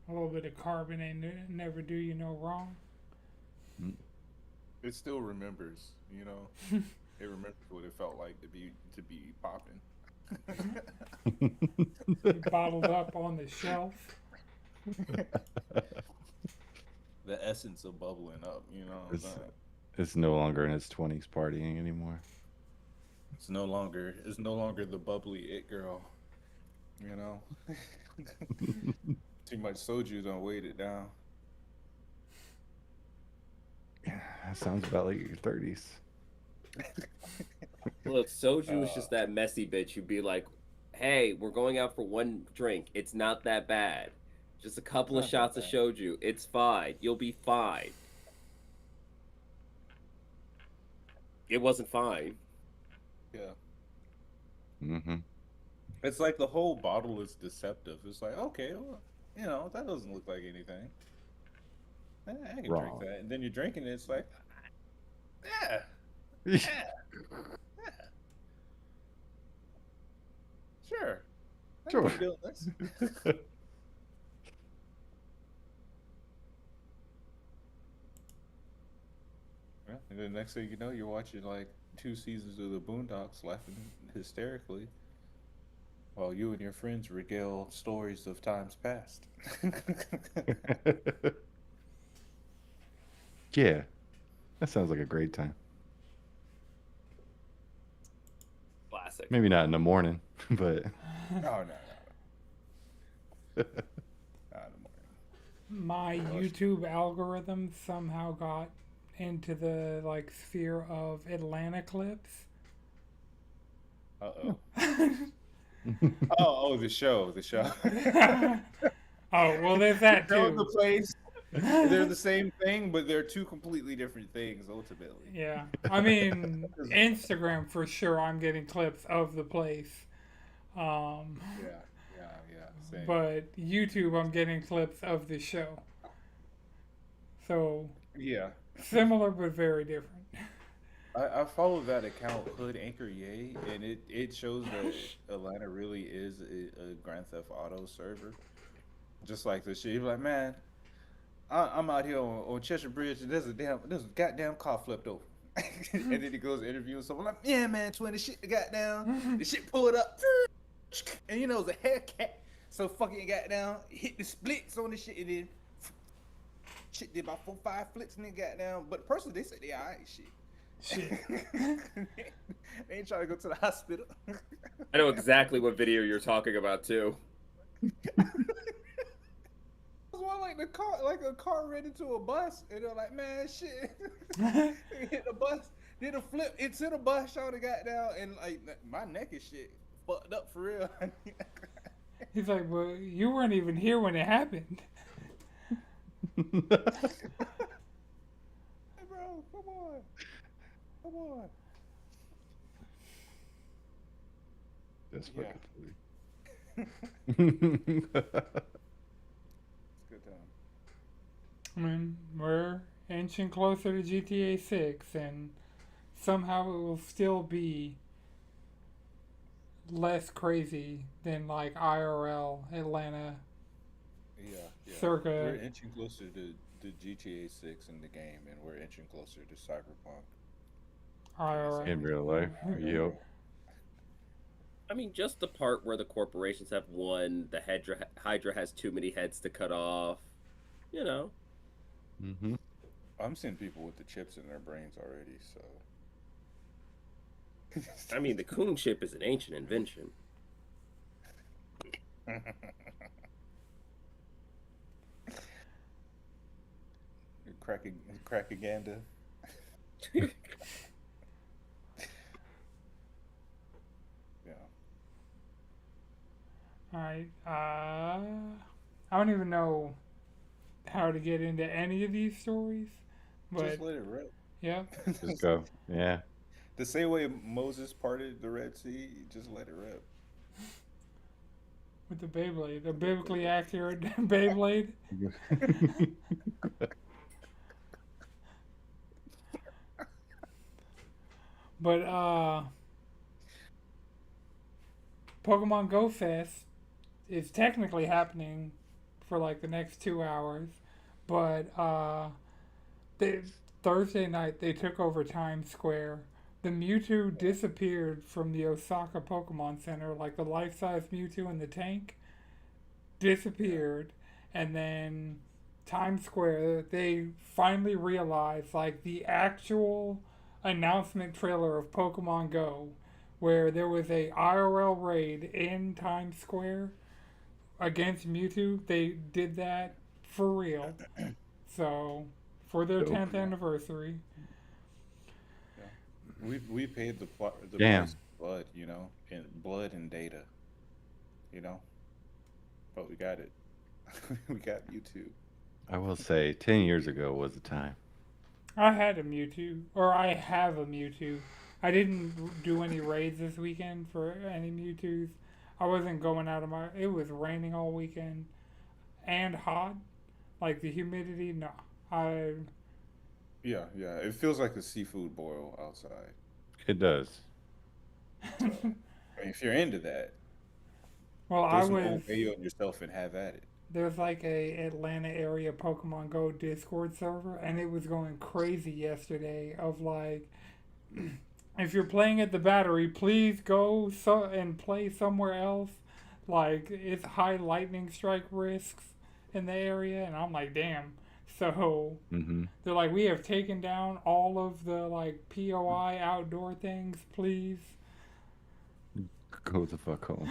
A little bit of carbon ain't never do you no wrong. Mm. It still remembers, you know. It remembers what it felt like to be popping. Bottled up on the shelf. The essence of bubbling up, you know what I'm it's saying? it's no longer in his 20s partying anymore. It's no longer the bubbly it girl, you know. Too much soju don't weight it down. Yeah, that sounds about like your 30s. Look, soju is Uh, just that messy bitch. You'd be like, "Hey, we're going out for one drink. It's not that bad. Just a it's couple of not that shots of bad. shoju. It's fine. You'll be fine." It wasn't fine. Yeah. Hmm. It's like the whole bottle is deceptive. It's like, okay, well, that doesn't look like anything. I can drink Wrong. that. And then you're drinking it, it's like, yeah, yeah, yeah, sure. I can Sure. keep doing this. Yeah. And then next thing you know, you're watching like 2 seasons of the Boondocks laughing hysterically while you and your friends regale stories of times past. Yeah, that sounds like a great time. Classic. Maybe not in the morning, but No, no, no, not in the morning. My Oh, YouTube algorithm somehow got into the like sphere of Atlanta clips. uh-oh. The show, the show. Oh, well, there's The that show and the too. place, they're the same thing, but they're two completely different things ultimately. Yeah. I mean, 'Cause- Instagram for sure, I'm getting clips of the place. Um, Yeah, yeah, yeah, same. but YouTube, I'm getting clips of the show. So Yeah. similar but very different. I follow that account Hood Anchor Yay, and it shows that Atlanta really is a Grand Theft Auto server. Just like this shit. You're like, man, I'm out here on Cheshire Bridge, and there's a goddamn car flipped over. And then he goes interviewing someone like, yeah, man, twin, the shit got down, the shit pulled up, and it's a Hellcat, so fucking got down, hit the splits on the shit, and then shit did about 4, 5 flips, and then got down. But personally, they said they alright, shit. Shit. They ain't trying to go to the hospital. I know exactly what video you're talking about too. Was one like the car, like a car ran into a bus, and they're like, "Man, shit!" They hit the bus, did a flip into the bus, shot the got down, and like my neck and shit fucked up for real. Hey, He's like, well, you weren't even here when it happened. bro, come on, come on. That's Yeah, fucking it's a good time. I mean, we're inching closer to GTA 6, and somehow it will still be less crazy than like IRL Atlanta Yeah, yeah. We're circa inching closer to GTA 6 in the game, and we're inching closer to Cyberpunk IRL. in 2077. real life. Yo, I mean, just the part where the corporations have won, the Hydra has too many heads to cut off. You know, hmm I'm seeing people with the chips in their brains already, so. I mean, the coon chip is an ancient invention. Crackaganda. Yeah. Alright, I don't even know how to get into any of these stories, Just but let it rip. yeah, just go. Yeah. The same way Moses parted the Red Sea, just let it rip. with the Beyblade, the biblically accurate Beyblade. But Pokemon Go Fest is technically happening for like the next 2 hours, but they, Thursday night they took over Times Square. The Mewtwo disappeared from the Osaka Pokemon Center, like the life-size Mewtwo in the tank disappeared, and then Times Square, they finally realized like the actual announcement trailer of Pokemon Go, where there was a IRL raid in Times Square against Mewtwo. They did that for real. So for their Dope. 10th anniversary, We paid the Damn. price of blood, you know, and blood and data, you know, but we got it. We got YouTube. I will say, 10 years ago was the time. I had a Mewtwo, or I have a Mewtwo. I didn't do any raids this weekend for any Mewtwo's. I wasn't going out of my. It was raining all weekend and hot, like the humidity. No, I. Yeah, yeah. It feels like a seafood boil outside. It does. I mean, if you're into that, Well, I throw some was. old mayo on yourself and have at it. There's like a Atlanta area Pokemon Go Discord server, and it was going crazy yesterday. Of like, if you're playing at the Battery, please go and play somewhere else. Like it's high lightning strike risks in the area, and I'm like, damn. So Mm-hmm. they're like, we have taken down all of the like POI outdoor things. Please. Go the fuck home.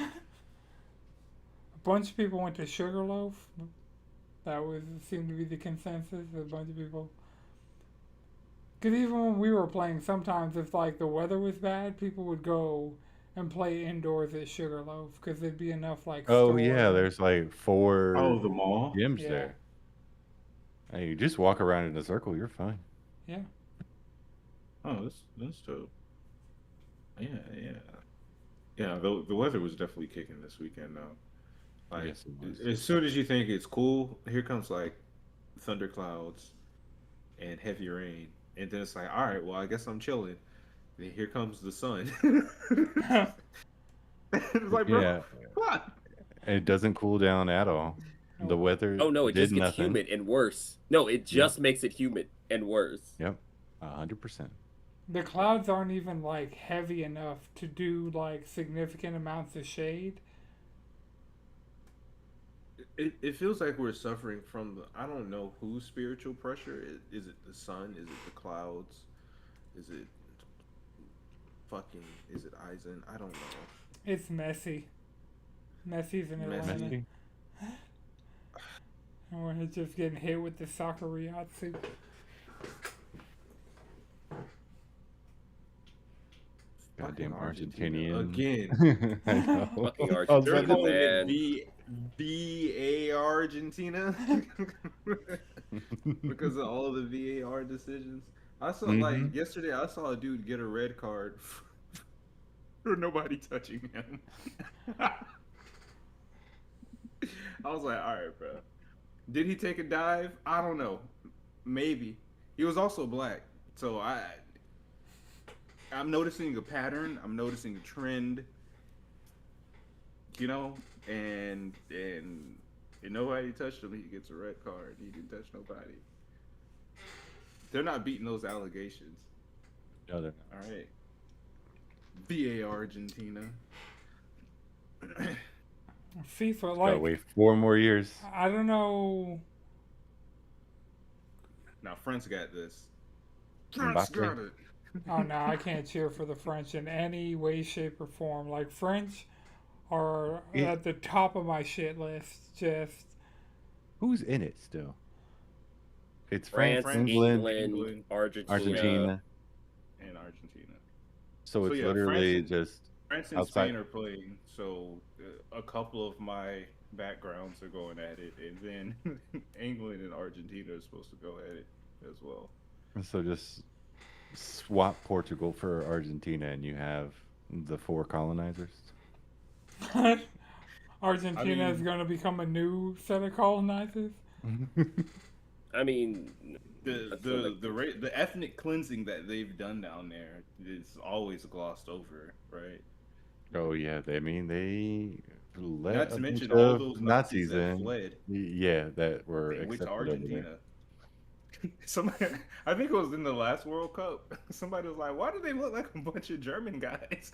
A bunch of people went to Sugarloaf. That was seemed to be the consensus. A bunch of people. Because even when we were playing, sometimes if like the weather was bad, people would go and play indoors at Sugarloaf because there'd be enough like. Oh, yeah, stores. there's like 4 Oh, the mall. gyms Yeah. there. Hey, you just walk around in a circle, you're fine. Yeah. Oh, that's dope. Yeah, yeah, yeah. The weather was definitely kicking this weekend, though. Like, Yes, it was. as soon as you think it's cool, here comes like thunderclouds and heavy rain, and then it's like, all right, well, I guess I'm chilling. Then here comes the sun. It's like, bro, Yeah, what? it doesn't cool down at all. The weather Oh no, it did just gets nothing. humid and worse. No, it just makes it humid and worse. Yep, 100%. The clouds aren't even like heavy enough to do like significant amounts of shade. It feels like we're suffering from I don't know whose spiritual pressure. Is it the sun? Is it the clouds? Is it is it Eisen? I don't know. It's messy. Messy's in Atlanta. Messy. And we're just getting hit with the Sakuriatsu. Goddamn Fucking Argentinian. again. I know. Fucking I was They're about to Argentina, calling say- man. it VAR Argentina because of all the VAR decisions. I saw like yesterday. I saw a dude get a red card for nobody touching him. I was like, all right, bro. Did he take a dive? I don't know. Maybe. He was also black, so I'm noticing a pattern. I'm noticing a trend. You know, and nobody touched him. He gets a red card. He didn't touch nobody. They're not beating those allegations. No, they're All right. VAR Argentina. FIFA, Gotta like, wait 4 more years. I don't know. Now France got this. France Mbappe? got it. Oh no, I can't cheer for the French in any way, shape, or form. Like French are Yeah. at the top of my shit list. Just Who's in it still? It's France, France, England, England, Argentina. Argentina. And Argentina. So it's yeah, literally France- just France and Outside- Spain are playing, so a couple of my backgrounds are going at it, and then England and Argentina are supposed to go at it as well. just swap Portugal for Argentina, and you have the 4 colonizers. Argentina is mean- going to become a new set of colonizers. I mean, The ethnic cleansing that they've done down there is always glossed over, right? Oh yeah, they let Not a to bunch mention all of those Nazis Nazis that in. fled Yeah, that were and went to accepted over there. Argentina. Somebody, I think it was in the last World Cup. Somebody was like, "Why do they look like a bunch of German guys?"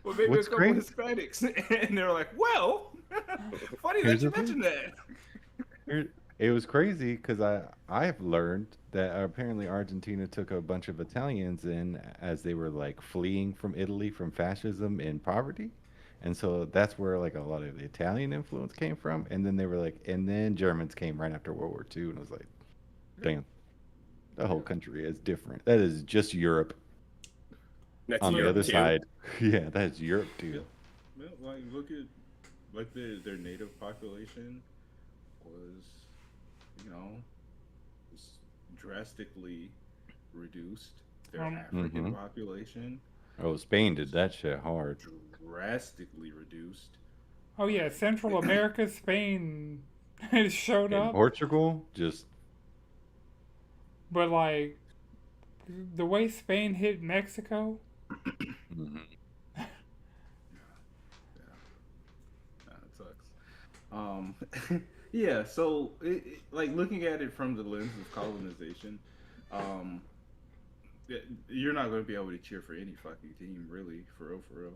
Well, maybe a What's couple great? Hispanics, and they're like, "Well, funny Here's that you the thing. mentioned that." It was crazy because I've learned that apparently Argentina took a bunch of Italians in as they were like fleeing from Italy from fascism and poverty, and so that's where like a lot of the Italian influence came from. And then they were like, and then Germans came right after World War II, and I was like, damn, the whole Yeah, country is different. That is just Europe. That's On the Europe other too. side, yeah, that's Europe yeah, too. yeah. Like look at like their native population was, you know, was drastically reduced. Their um, African Mm-hmm. population Oh, Spain did was that shit hard. drastically reduced. oh yeah, Like, Central America, Spain showed In up, Portugal, just but like the way Spain hit Mexico, mhm. yeah, it sucks. Yeah. So, like looking at it from the lens of colonization, um, you're not going to be able to cheer for any fucking team, really, for real, for real.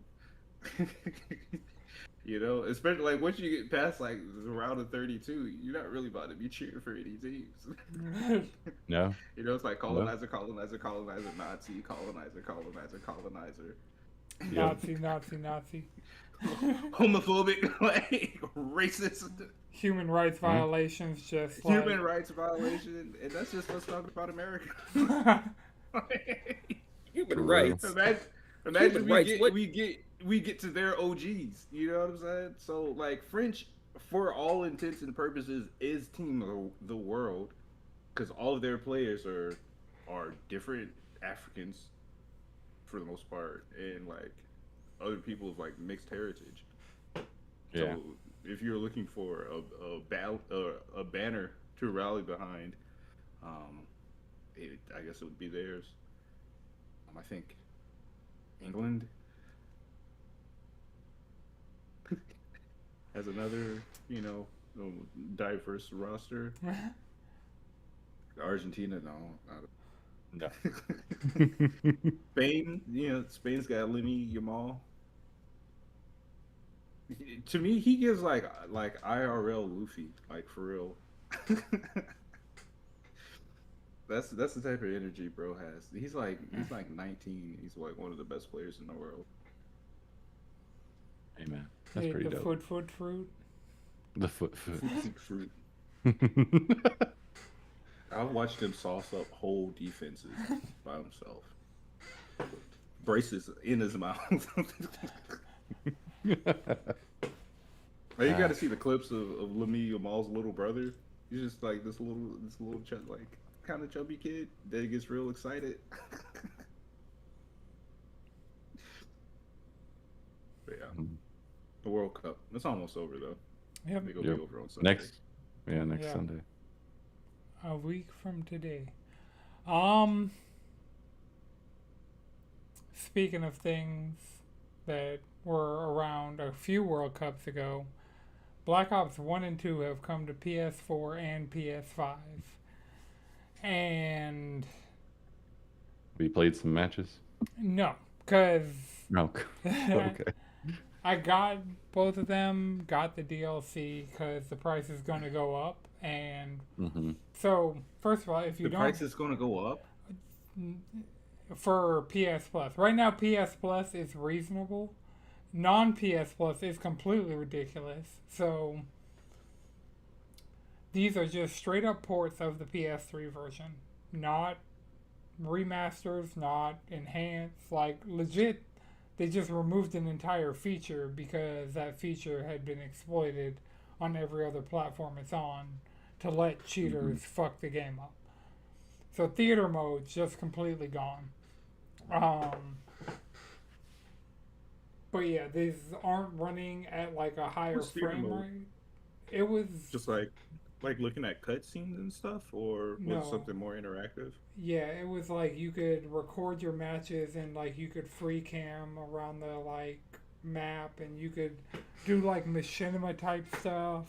You know, especially like once you get past like the round of 32, you're not really about to be cheering for any teams. No, You know, it's like no, colonizer, colonizer, colonizer, Nazi, colonizer, colonizer, colonizer, yep. Nazi, Nazi, Nazi, homophobic, like racist, human rights Mhm. violations, just like human rights violation, and that's just us talking about America. Human For real. rights. imagine, Human imagine rights. What? we get to their OGs. You know what I'm saying? So like French, for all intents and purposes, is team of the world because all of their players are different Africans for the most part, and like other people of like mixed heritage. Yeah. So if you're looking for a banner to rally behind, um, I guess it would be theirs. I think England has another, you know, diverse roster. Argentina, no, No. not. Spain, you know, Spain's got Lemmy Yamal. To me, he gives like IRL Luffy, like for real. That's the type of energy bro has. He's like 19. He's like one of the best players in the world. Hey man, that's hey, pretty the dope. foot fruit. The foot. Fruit. I watched him sauce up whole defenses by himself. Braces in his mouth. Like, you got to see the clips of Lamine Yamal's little brother. He's just like this little like kind of chubby kid that gets real excited. But yeah, the World Cup. It's almost over though. I Yep, think it'll Yep. be over on Sunday. Next yeah, Sunday. a week from today. Um, speaking of things that were around a few World Cups ago, Black Ops 1 and 2 have come to PS4 and PS5. And We played some matches. no, because No. Okay. I got both of them, got the DLC because the price is going to go up. And Mm-hmm. so, first of all, if you The don't, price is going to go up. for PS Plus, right now PS Plus is reasonable. Non PS Plus is completely ridiculous. So, these are just straight up ports of the PS3 version, not remasters, not enhanced. Like, legit, they just removed an entire feature because that feature had been exploited on every other platform it's on to let cheaters fuck the game up. So theater mode's just completely gone. Um, but yeah, these aren't running at like a higher What's theater frame mode? rate. It was Just like looking at cutscenes and stuff, or was it no, something more interactive? yeah, it was like you could record your matches and like you could free cam around the like map, and you could do like machinima type stuff.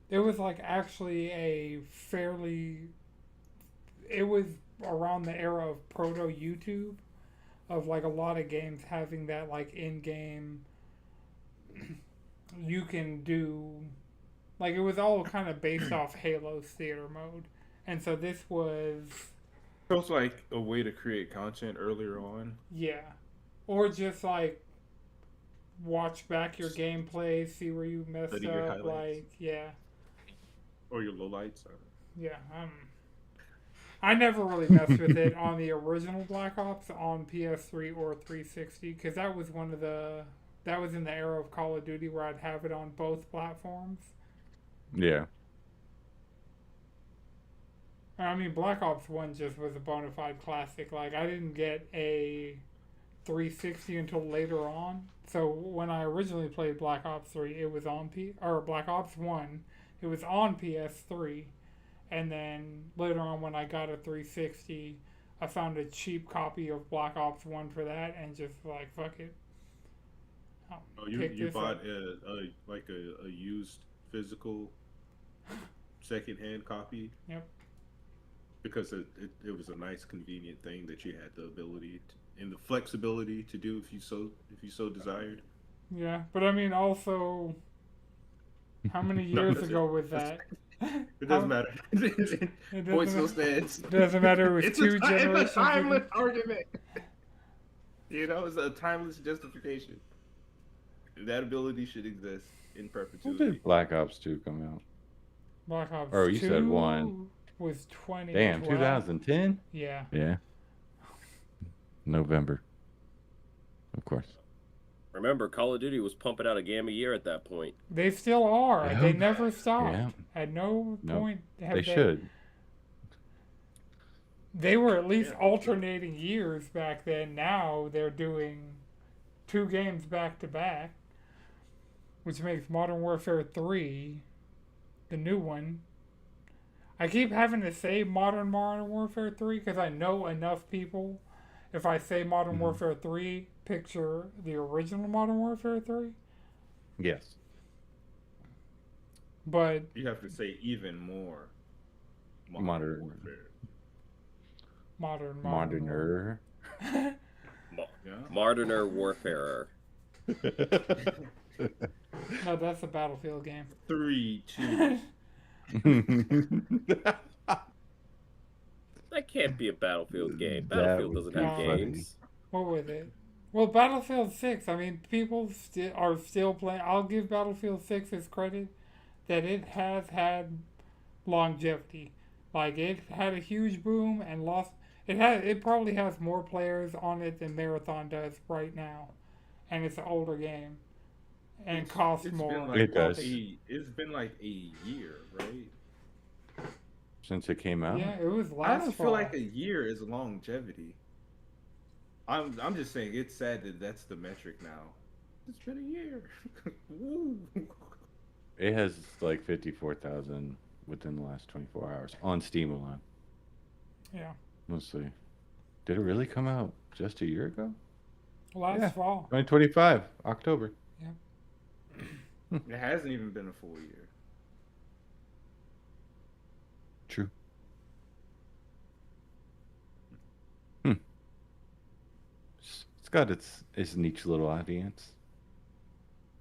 It was like actually a fairly. It was around the era of proto YouTube, of like a lot of games having that like in game. You can do like it was all kind of based off Halo's theater mode, and so this was So it's like a way to create content earlier on. yeah, or just like watch back your gameplay, see where you messed Study your up, highlights. like yeah, Or your lowlights. yeah. I never really messed with it on the original Black Ops on PS3 or 360 because that was one of the that was in the era of Call of Duty where I'd have it on both platforms. Yeah. I mean, Black Ops 1 just was a bona fide classic. Like, I didn't get a 360 until later on. So, when I originally played Black Ops 3, it was on or Black Ops 1, it was on PS3. And then later on, when I got a 360, I found a cheap copy of Black Ops 1 for that and just like, fuck it. I'll Oh, you pick you this bought up. a used physical secondhand copy. Yep. Because it was a nice convenient thing that you had the ability and the flexibility to do if you so desired. Yeah, but I mean, also, how many No, years that's ago it. was that? It doesn't How- matter. It Point doesn't, still stands. doesn't matter. It was two It's generations a timeless ago. argument. You know, it's a timeless justification. That ability should exist in When perpetuity. did Black Ops 2 come out? Black Ops Oh, you 2 said 1. was 2012. Damn, 2010? Yeah. Yeah. November. Of course. Remember, Call of Duty was pumping out a game a year at that point. They still are. Yeah. They never stopped. Yeah. At no Nope. point have They should. They were at least Yeah. alternating years back then. Now they're doing 2 games back to back, which makes Modern Warfare 3 the new one. I keep having to say Modern Warfare 3 because I know enough people. If I say Modern Warfare 3, picture the original Modern Warfare 3. Yes. But You have to say even more. Modern. Warfare. Moderner. Yeah. Moderner Warfarer. No, that's a Battlefield game. 3, 2. That can't be a Battlefield game. That Battlefield would doesn't be have funny. games. What was it? Well, Battlefield 6. I mean, people are still playing. I'll give Battlefield 6 its credit that it has had longevity. Like it had a huge boom and lost. It probably has more players on it than Marathon does right now, and it's an older game, and costs It's more. been like It does. It's been like a year, right? Since it came out? Yeah, it was I last don't fall. feel like a year is longevity. I'm just saying it's sad that that's the metric now. It's been a year. Woo. It has like 54,000 within the last 24 hours on Steam alone. Yeah, Let's see. Did it really come out just a year ago? last Yeah. fall. 2025, October. It hasn't even been a full year. True. It's got its niche little audience.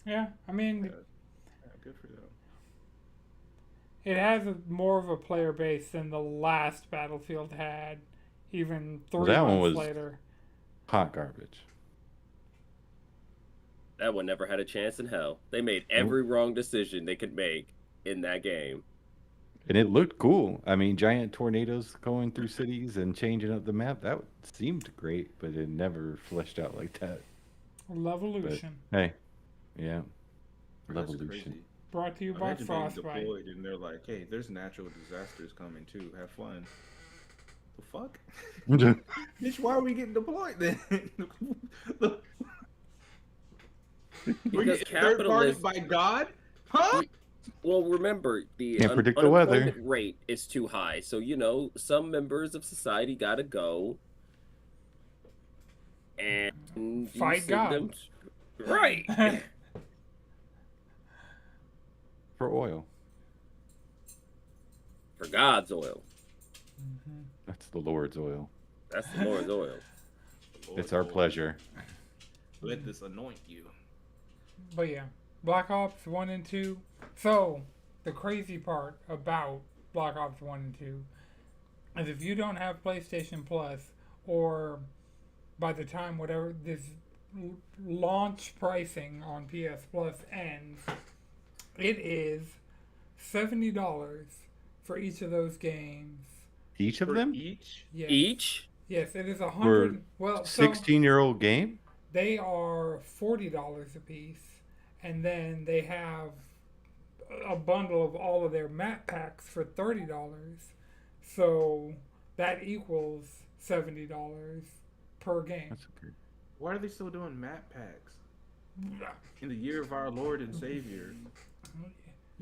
Yeah, I mean, Yeah, good for them. it has more of a player base than the last Battlefield had, even 3 Well, that one months was- later. Hot garbage. That one never had a chance in hell. They made every wrong decision they could make in that game. And it looked cool. I mean, giant tornadoes going through cities and changing up the map. That seemed great, but it never fleshed out like that. Levolution. Hey, yeah. That's Levolution. crazy. Brought to you by Imagine being Frostbite. deployed and they're like, "Hey, there's natural disasters coming too. Have fun." The fuck? Bitch, why are we getting deployed then? We're Because getting third party capitalism. by God? Huh? Well, remember, the Can't predict the weather. unemployment rate is too high. So, some members of society got to go. And you Fight send God. them Right. For oil. For God's oil. That's the Lord's oil. That's the Lord's oil. It's our pleasure. Let this anoint you. But yeah, Black Ops 1 and 2. So, the crazy part about Black Ops 1 and 2 is if you don't have PlayStation Plus, or by the time whatever this launch pricing on PS Plus ends, it is $70 for each of those games. Each of For them? each? Yes. Each? Yes, it is For 100. Well, so 16-year-old game? they are $40 a piece, and then they have a bundle of all of their map packs for $30. So that equals $70 per game. That's okay. Why are they still doing map packs? In the year of our Lord and Savior.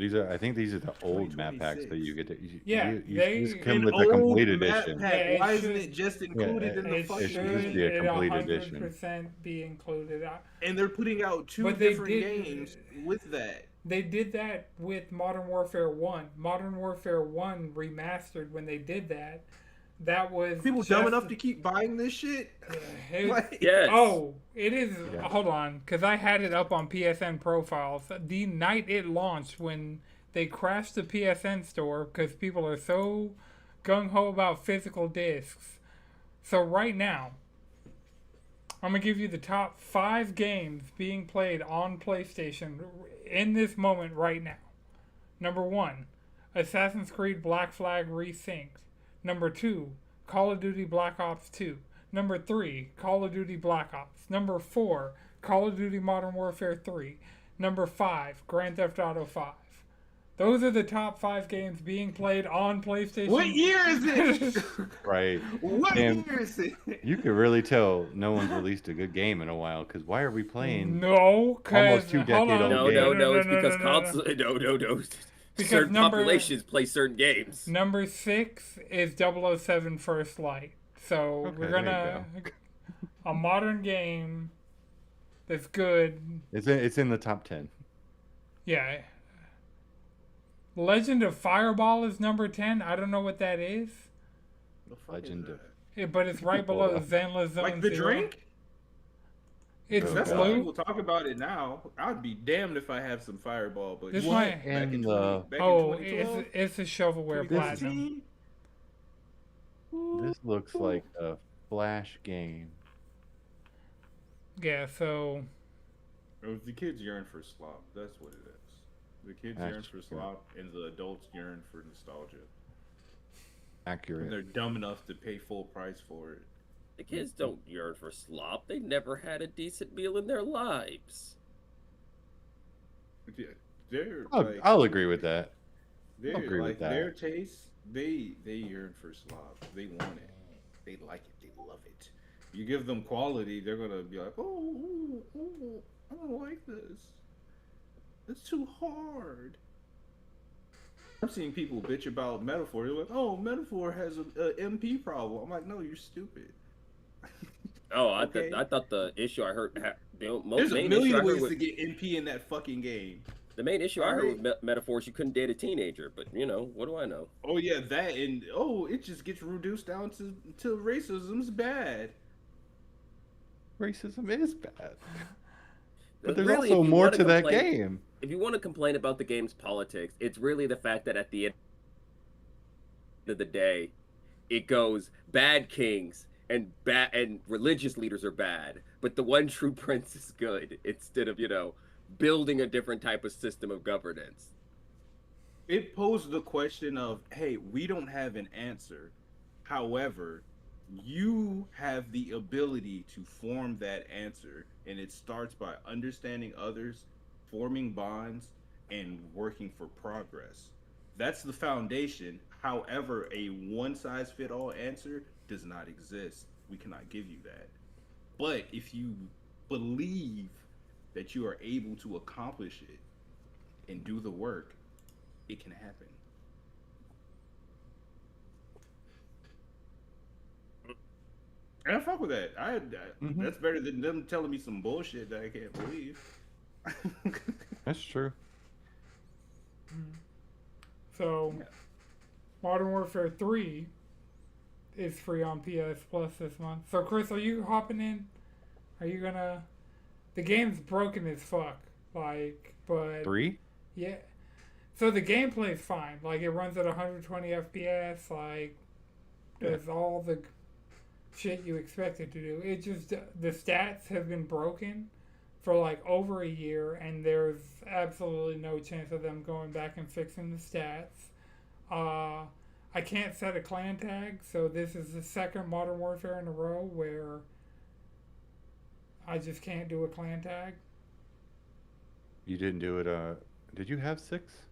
I think these are the old map packs that you get to. Yeah, you just come An with the old complete map edition. pack. Yeah, it Why should- isn't it just included in the It fucking should should be a at complete edition. 100% be included. And they're putting out two But they different did- games with that. They did that with Modern Warfare 1. Modern Warfare 1 remastered when they did that. That was People dumb enough to keep buying this shit? it- Like, Yes. Oh, it is. Yeah. Hold on, because I had it up on PSN profiles. The night it launched, when they crashed the PSN store because people are so gung ho about physical discs. So right now, I'm gonna give you the top 5 games being played on PlayStation in this moment right now. Number 1, Assassin's Creed Black Flag Resynced. Number 2, Call of Duty Black Ops 2. Number 3, Call of Duty Black Ops. Number 4, Call of Duty Modern Warfare 3. Number 5, Grand Theft Auto 5. Those are the top 5 games being played on PlayStation. what year is it? Right. What Damn. year is it? You could really tell no one's released a good game in a while. Because why are we playing? No, because Almost 2 decade old No, game. no, it's because console. No. Because Certain number- populations play certain games. Number 6 is 007 First Light. So Okay, we're there you gonna a modern game that's good. It's in the top 10. Yeah. Legend of Fireball is number 10. I don't know what that is. The fuck Legend is of- that? Yeah, but it's right below Hold on. Zenless Zone Like the Zero. drink? It's Oh, That's God. how blue. people talk about it now. I'd be damned if I have some Fireball, but This shit, might- back in in 20 the- back Oh, in 2012, it's a shovelware platinum. 2015, This looks like a Flash game. Yeah, so the kids yearn for slop. That's what it is. The kids yearn for slop, and the adults yearn for nostalgia. And Accurate. they're dumb enough to pay full price for it. The kids don't yearn for slop. They never had a decent meal in their lives. Yeah, they're I'll agree with that. they're agree with like that. their taste. They yearn for slop. They want it. They like it. They love it. You give them quality, they're gonna be like, oh, I don't like this. It's too hard. I'm seeing people bitch about Metaphor. They're like, oh, Metaphor has a MP problem. I'm like, no, you're stupid. Oh, Okay. I thought the issue I heard. There's a main issue million I heard ways with, to get MP in that fucking game. the main issue I heard Alright. with metaphors. You couldn't date a teenager, but what do I know? Oh yeah, that and it just gets reduced down to racism's bad. Racism is bad. But there's Really, also if you more wanna to that complain- game. If you want to complain about the game's politics, it's really the fact that at the end of the day, it goes bad kings and religious leaders are bad, but the one true prince is good. Instead of building a different type of system of governance. It posed the question of, hey, we don't have an answer. However, you have the ability to form that answer, and it starts by understanding others, forming bonds, and working for progress. That's the foundation. However, a one-size-fit-all answer does not exist. We cannot give you that. But if you believe that you are able to accomplish it and do the work, it can happen. And I fuck with that. Mhm. That's better than them telling me some bullshit that I can't believe. That's true. So, Modern Warfare 3 is free on PS Plus this month. So, Chris, are you hopping in? Are you gonna? The game's broken as fuck. Like, but 3? yeah. So the gameplay's fine. Like, it runs at 120 FPS. Like, Yeah. does all the shit you expect it to do. It just the stats have been broken for like over a year, and there's absolutely no chance of them going back and fixing the stats. I can't set a clan tag, so this is the second Modern Warfare in a row where I just can't do a clan tag. You didn't do it. Did you have 6?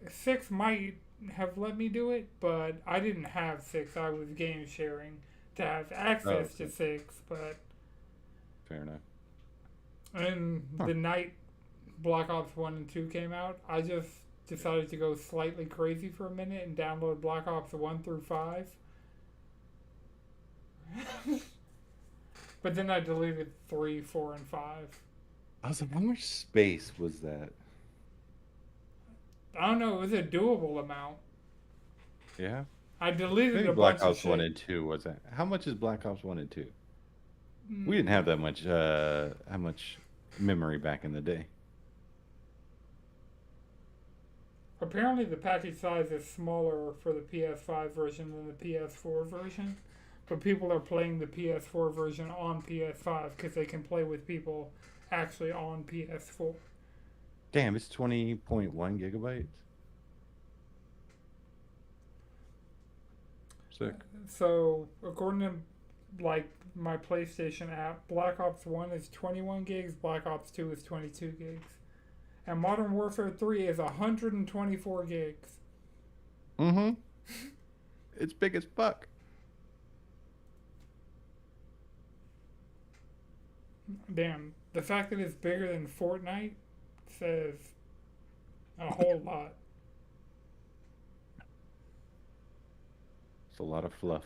Six might have let me do it, but I didn't have six. I was game sharing to have Oh, access to six, but fair enough. and Huh. the night Black Ops 1 and 2 came out, I just decided to go slightly crazy for a minute and download Black Ops 1 through 5. But then I deleted 3, 4, and 5. I was like, how much space was that? I don't know, it was a doable amount. Yeah. I deleted Maybe a Black bunch of Ops 1 shit. and 2 was that? How much is Black Ops 1 and 2? We didn't have that much how much memory back in the day. Apparently, the package size is smaller for the PS5 version than the PS4 version, but people are playing the PS4 version on PS5 because they can play with people actually on PS4. Damn, it's 20.1 gigabytes. Sick. So, according to like my PlayStation app, Black Ops 1 is 21 gigs, Black Ops 2 is 22 gigs, and Modern Warfare 3 is 124 gigs. Mm-hmm. It's big as fuck. Damn, the fact that it's bigger than Fortnite says a whole lot. It's a lot of fluff.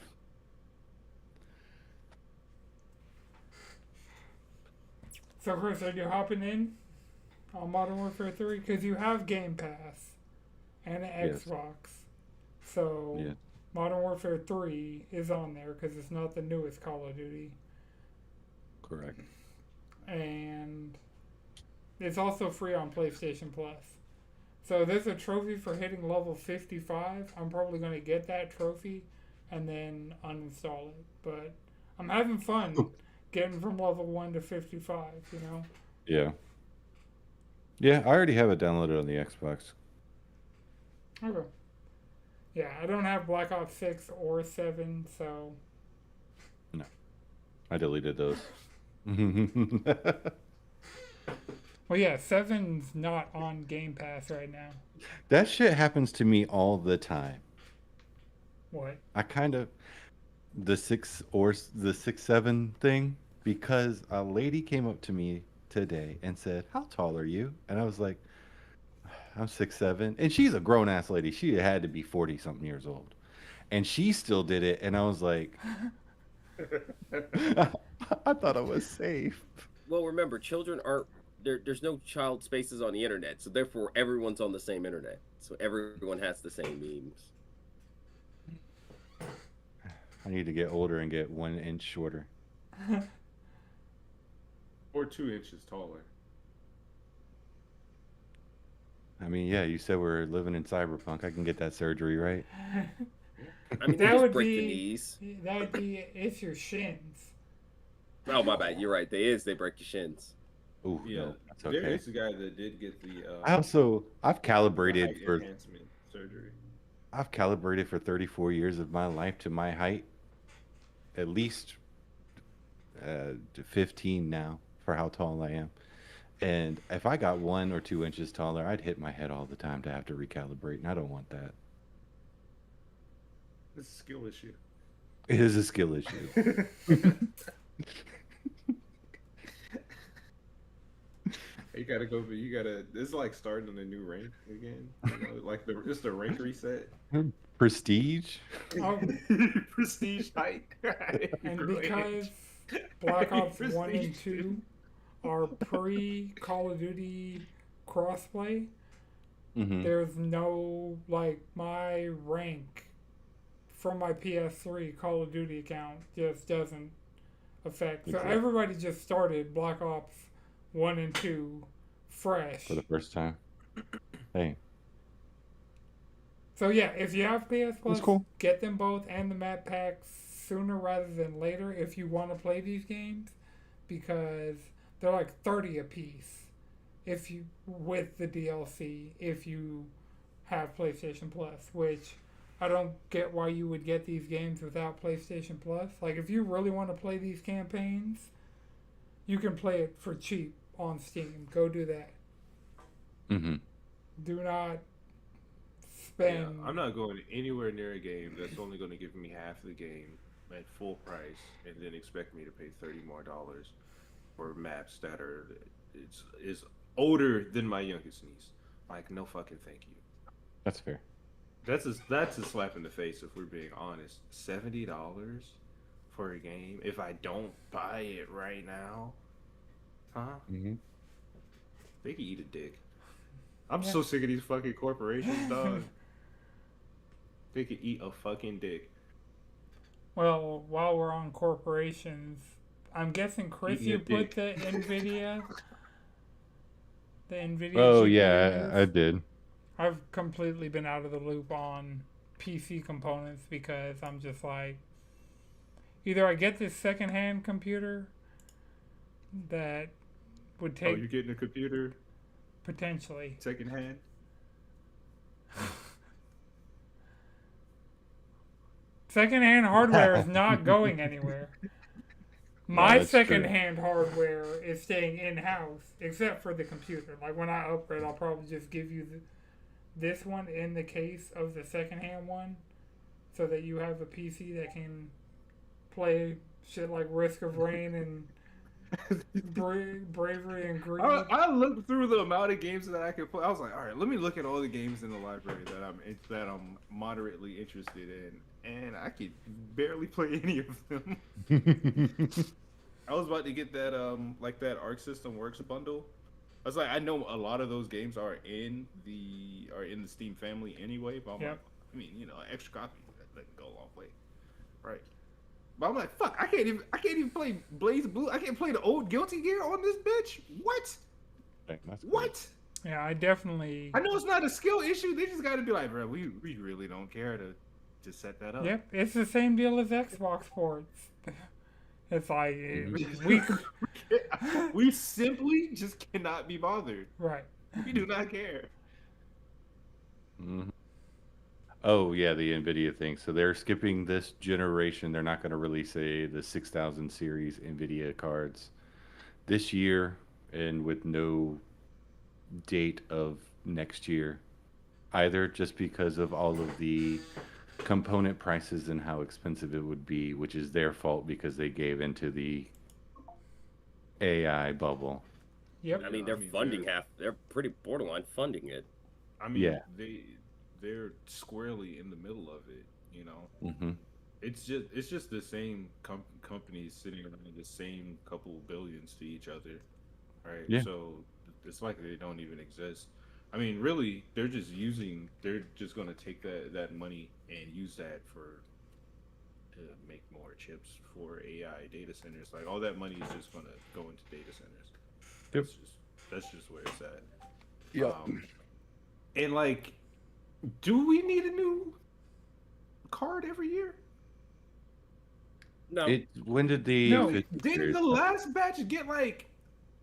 So, Chris, are you hopping in on Modern Warfare 3? Because you have Game Pass and an Yes. Xbox. So, Yeah. Modern Warfare 3 is on there because it's not the newest Call of Duty. Correct. And it's also free on PlayStation Plus. So, there's a trophy for hitting level 55. I'm probably going to get that trophy and then uninstall it. But I'm having fun getting from level 1 to 55, you know? Yeah. Yeah, I already have it downloaded on the Xbox. Okay. Yeah, I don't have Black Ops 6 or 7, so. I deleted those. Well, yeah, 7's not on Game Pass right now. That shit happens to me all the time. What? I kind of the 6-7 thing, because a lady came up to me today and said, "How tall are you?" And I was like, "I'm 6'7", and she's a grown ass lady. She had to be 40 something years old, and she still did it. And I was like, I thought I was safe. Well, remember, children aren't there. There's no child spaces on the internet, so therefore everyone's on the same internet. So everyone has the same memes. I need to get older and get 1 inch shorter. Or 2 inches taller. I mean, yeah, you said we're living in cyberpunk. I can get that surgery, right? I mean, they That just would break be- the knees. That would be it's your shins. Oh, my bad. You're right. They break your shins. Ooh, Yeah, no, that's there okay. is a guy that did get the I've the calibrated height for enhancement surgery. 34 years of my life to my height, at least to 15 now for how tall I am. And if I got 1 or 2 inches taller, I'd hit my head all the time to have to recalibrate, and I don't want that. It's a skill issue. It is a skill issue. You gotta go. You gotta. It's like starting a new rank again. You know, like it's the rank reset. Prestige. Oh, Prestige height. and Brilliant. because Black Ops 1 Prestige. and 2 are pre Call of Duty crossplay, Mm-hmm. there's no, like, my rank from my PS3 Call of Duty account just doesn't affect. So Exactly. everybody just started Black Ops 1 and 2 fresh. For the first time. Hey, So yeah, if you have PS that's Plus, cool. get them both and the map packs sooner rather than later if you want to play these games, because they're like 30 a piece if you with the DLC if you have PlayStation Plus, which I don't get why you would get these games without PlayStation Plus. Like if you really want to play these campaigns, you can play it for cheap on Steam. Go do that. Mm-hmm. Do not Yeah, spend. I'm not going anywhere near a game that's only going to give me half the game at full price, and then expect me to pay $30 more for maps that are it's is older than my youngest niece. Like, no fucking thank you. That's fair. That's a slap in the face if we're being honest. $70 for a game if I don't buy it right now, huh? Mm-hmm. They can eat a dick. I'm Yeah. so sick of these fucking corporations, dog. They could eat a fucking dick. Well, while we're on corporations, I'm guessing Chris, Eating a you put dick. the Nvidia Oh GPU yeah, news. I did. I've completely been out of the loop on PC components because I'm just like, either I get this secondhand computer that would Oh, take you're getting a computer potentially. secondhand? Secondhand hardware is not going anywhere. Yeah, My that's true. secondhand hardware is staying in house, except for the computer. Like when I upgrade, I'll probably just give you this one in the case of the secondhand one, so that you have a PC that can play shit like Risk of Rain and Bravery and Greed. I looked through the amount of games that I could play. I was like, all right, let me look at all the games in the library that I'm moderately interested in, and I could barely play any of them. I was about to get that like that Arc System Works bundle. I was like, I know a lot of those games are in the Steam family anyway, but I'm like, Yep. I mean, extra copy that can go a long way, right? But I'm like, fuck, I can't even play Blaze Blue. I can't play the old Guilty Gear on this bitch. What? Dang, that's cool. What? Yeah, I definitely. I know it's not a skill issue. They just got to be like, bro, we really don't care to set that up. Yep, it's the same deal as Xbox ports. It's like Mhm. we We simply just cannot be bothered. right. We do not care. Mhm. Oh yeah, the Nvidia thing. So they're skipping this generation. They're not going to release the 6000 series Nvidia cards this year, and with no date of next year either, just because of all of the component prices and how expensive it would be, which is their fault because they gave into the AI bubble. Yep. I mean, Yeah, they're funding half. They're pretty borderline funding it. I mean, Yeah. they're squarely in the middle of it. Hmm. It's just the same companies sitting around the same couple billions to each other, right? Yeah. So it's like they don't even exist. I mean, really, they're just gonna take that money and use that to make more chips for AI data centers. Like all that money is just gonna go into data centers. Yep. That's just where it's at. Yeah. And like, do we need a new card every year? No, It when did the No, 50 Didn't series the come? last batch get like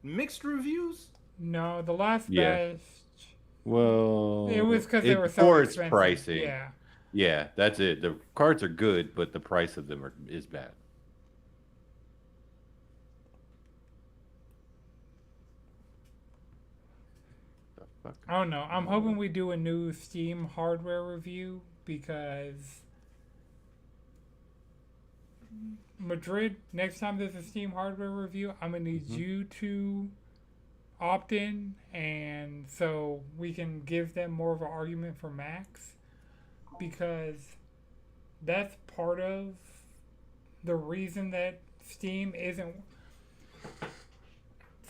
mixed reviews? No, the last Yeah. batch. Well, It was because they were so for its expensive. pricing. Yeah. Yeah, that's it. The cards are good, but the price of them is bad. The fuck? I don't know. I'm hoping we do a new Steam hardware review because Madrid, next time there's a Steam hardware review, I'm gonna need Mhm. you to opt-in, and so we can give them more of an argument for Macs because that's part of the reason that Steam isn't.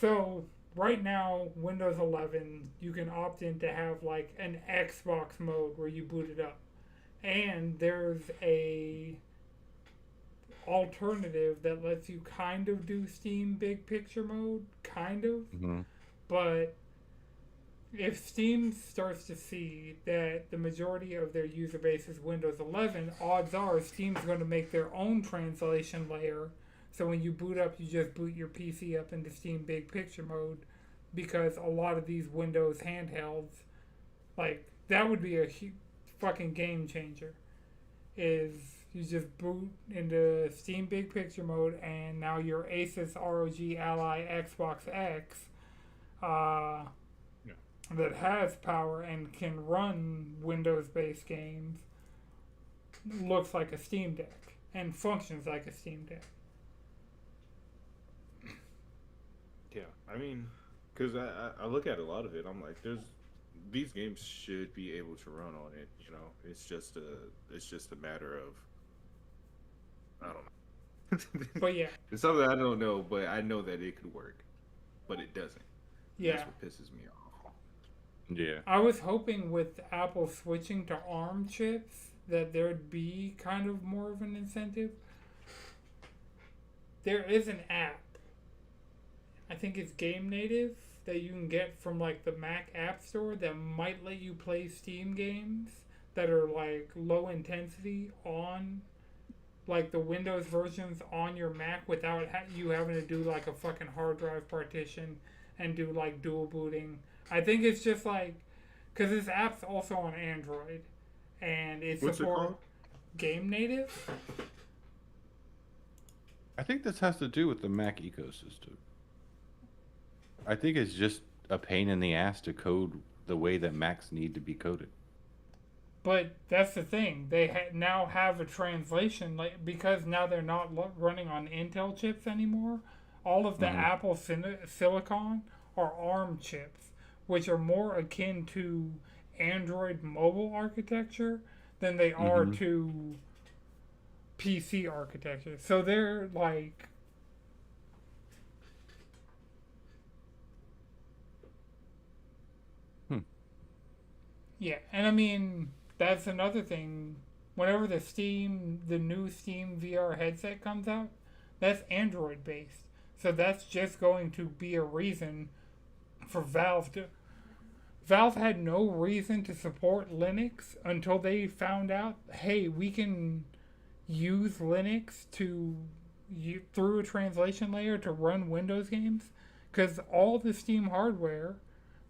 So right now, Windows 11, you can opt in to have like an Xbox mode where you boot it up, and there's a alternative that lets you kind of do Steam Big Picture mode, kind of, Mm-hmm. but if Steam starts to see that the majority of their user base is Windows 11, odds are Steam's going to make their own translation layer. So when you boot up, you just boot your PC up into Steam Big Picture mode, because a lot of these Windows handhelds, like that would be a fucking game changer. Is you just boot into Steam Big Picture mode, and now your Asus ROG Ally Xbox X. That has power and can run Windows-based games looks like a Steam Deck and functions like a Steam Deck. Yeah, I mean, because I look at a lot of it, I'm like, these games should be able to run on it. You know, it's just a matter of, I don't know. But yeah, It's something I don't know, but I know that it could work, but it doesn't. yeah. That's what pisses me off. Yeah. I was hoping with Apple switching to ARM chips that there'd be kind of more of an incentive. There is an app, I think it's Game Native, that you can get from like the Mac App Store that might let you play Steam games that are like low intensity on like the Windows versions on your Mac without you having to do like a fucking hard drive partition and do like dual booting. I think it's just like, because this app's also on Android, and it's What's it called? Game Native. I think this has to do with the Mac ecosystem. I think it's just a pain in the ass to code the way that Macs need to be coded. But that's the thing; they now have a translation, like because now they're not running on Intel chips anymore. All of the Apple Silicon are ARM chips, which are more akin to Android mobile architecture than they are to PC architecture. So they're like, yeah, and I mean that's another thing. Whenever the new Steam VR headset comes out, that's Android based. So that's just going to be a reason for Valve to. Valve had no reason to support Linux until they found out, hey, we can use Linux through a translation layer to run Windows games, because all the Steam hardware,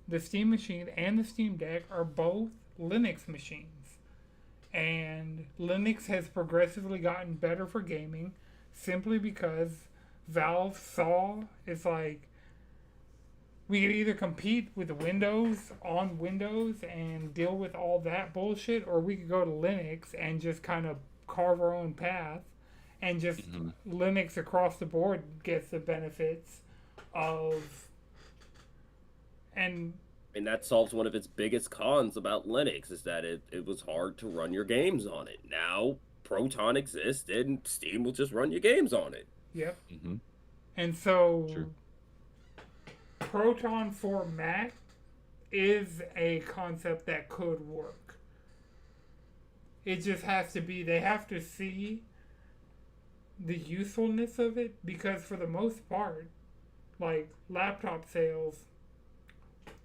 the Steam machine and the Steam Deck are both Linux machines, and Linux has progressively gotten better for gaming simply because Valve saw it's like we could either compete with Windows on Windows and deal with all that bullshit, or we could go to Linux and just kind of carve our own path, and just Linux across the board gets the benefits of. And that solves one of its biggest cons about Linux, is that it was hard to run your games on it. Now Proton exists and Steam will just run your games on it. yep. Mm-hmm. And so Sure. Proton for Mac is a concept that could work. It just has to be, they have to see the usefulness of it, because for the most part, like laptop sales,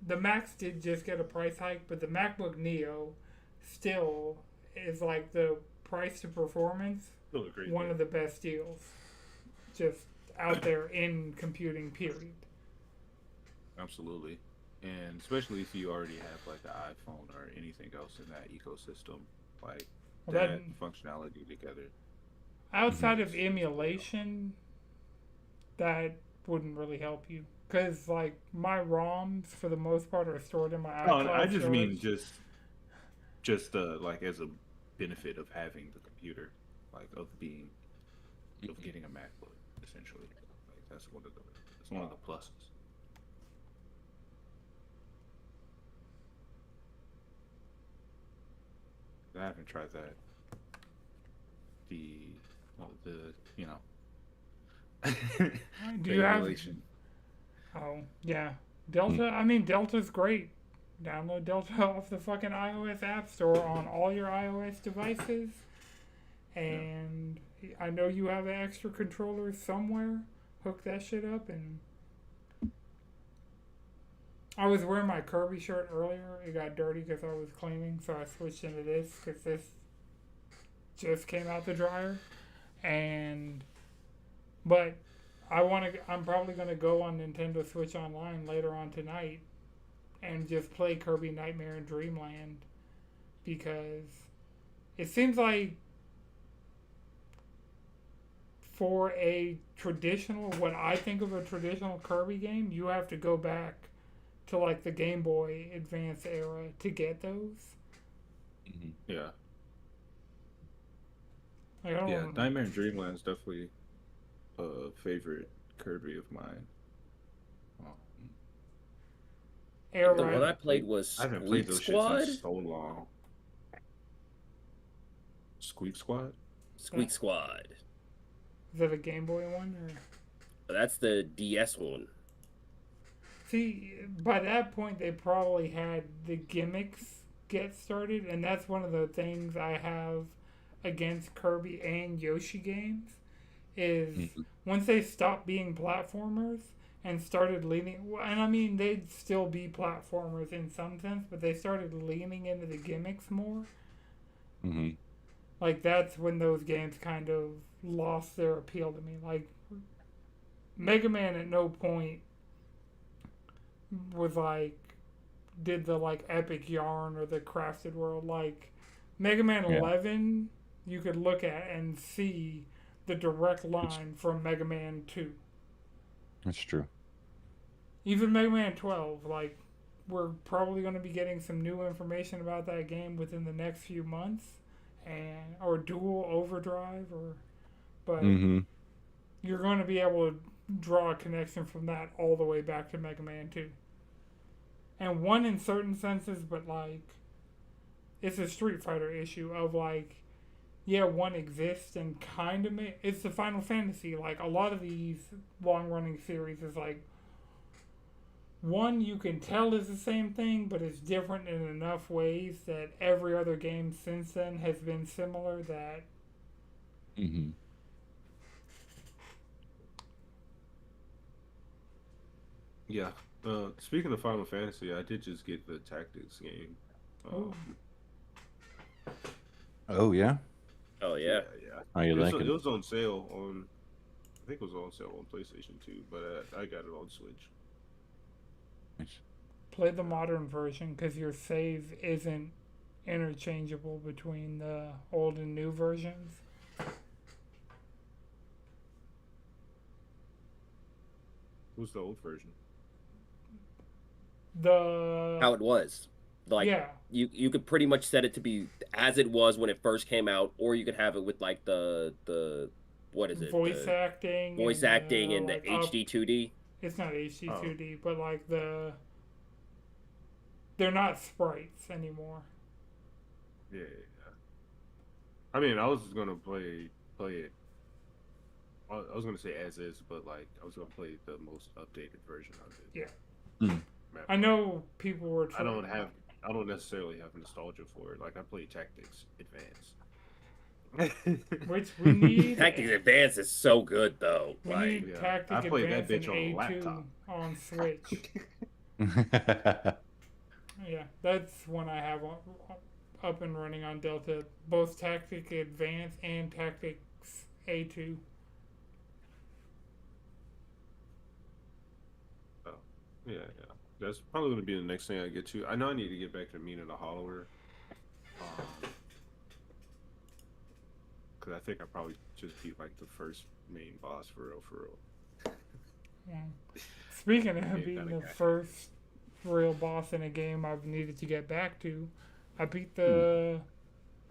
the Macs did just get a price hike, but the MacBook Neo still is like the price to performance, Still a great one deal. of the best deals just out there in computing, period. Absolutely. And especially if you already have like the iPhone or anything else in that ecosystem, like Well, that functionality together. Outside of emulation, that wouldn't really help you. Because, like, my ROMs, for the most part, are stored in my iCloud No, I just mean storage. just like as a benefit of having the computer, like of getting a MacBook, essentially. Like that's one of the pluses. I haven't tried that. The you know Do the you have? emulation. Oh yeah, Mm. Delta. I mean, Delta's great. Download Delta off the fucking iOS App Store on all your iOS devices. Yeah. And I know you have an extra controller somewhere. Hook that shit up. And I was wearing my Kirby shirt earlier. It got dirty because I was cleaning, so I switched into this because this just came out the dryer. And but I want to. I'm probably gonna go on Nintendo Switch Online later on tonight and just play Kirby Nightmare and Dreamland because it seems like for a traditional, what I think of a traditional Kirby game, you have to go back to like the Game Boy Advance era to get those. Mhm. Yeah. Like, I Yeah. don't know. Nightmare and Dreamland is definitely a favorite Kirby of mine. Um, Air The I one Ride. I haven't played played. was I haven't played Squeak those shits in Squad. so long. Squeak Squad. That, Squeak Squad. is that a Game Boy one? Or That's the DS one. see, by that point, they probably had the gimmicks get started, and that's one of the things I have against Kirby and Yoshi games is Mhm. once they stopped being platformers and started leaning, and I mean they'd still be platformers in some sense, but they started leaning into the gimmicks more. Mhm. Like that's when those games kind of lost their appeal to me. Like Mega Man at no point was like did the like epic yarn or the crafted world. Like Mega Man Yeah, 11 you could look at and see the direct it's line from Mega Man 2. it's true. Even Mega Man 12, like, we're probably going to be getting some new information about that game within the next few months, and or Dual Overdrive, or but Mhm. you're going to be able to draw a connection from that all the way back to Mega Man 2. And one in certain senses, but like, it's a Street Fighter issue of like, yeah, one exists and kind of it's the Final Fantasy. Like a lot of these long running series is like one you can tell is the same thing, but it's different in enough ways that every other game since then has been similar. That Mhm. Yeah. Speaking of Final Fantasy, I did just get the Tactics game. oh, Um, Oh yeah. Oh yeah, yeah. yeah. How you It liking? was on sale on. I think it was on sale on PlayStation 2, but I got it on Switch. Nice. play the modern version because your save isn't interchangeable between the old and new versions. Who's the old version? The How it was. Like yeah, you could pretty much set it to be as it was when it first came out, or you could have it with like the what is it? voice The acting voice and acting and the like up. HD 2D. It's not HD Oh, 2D, but like they're not sprites anymore. yeah, yeah. I mean, I was just gonna play it. I was gonna say as is, but like I was gonna play the most updated version of it. Yeah, Mm. I Map. know people were I trying. don't have. I don't necessarily have nostalgia for it. Like I play Tactics Advance. Which we need. Tactics Advance is so good though. We Like need Yeah, I Tactic played that Advance and bitch on a A2 laptop. on Switch. Yeah, that's one I have up and running on Delta. Both Tactic Advance and Tactics A2. Oh, yeah, yeah. That's probably gonna be the next thing I get to. I know I need to get back to Mina the Hollower. Because I think I probably just beat like the first main boss for real, for real. Yeah. Speaking of Game being kinda the got first real boss in a game I've needed to get back to, I beat Hmm. the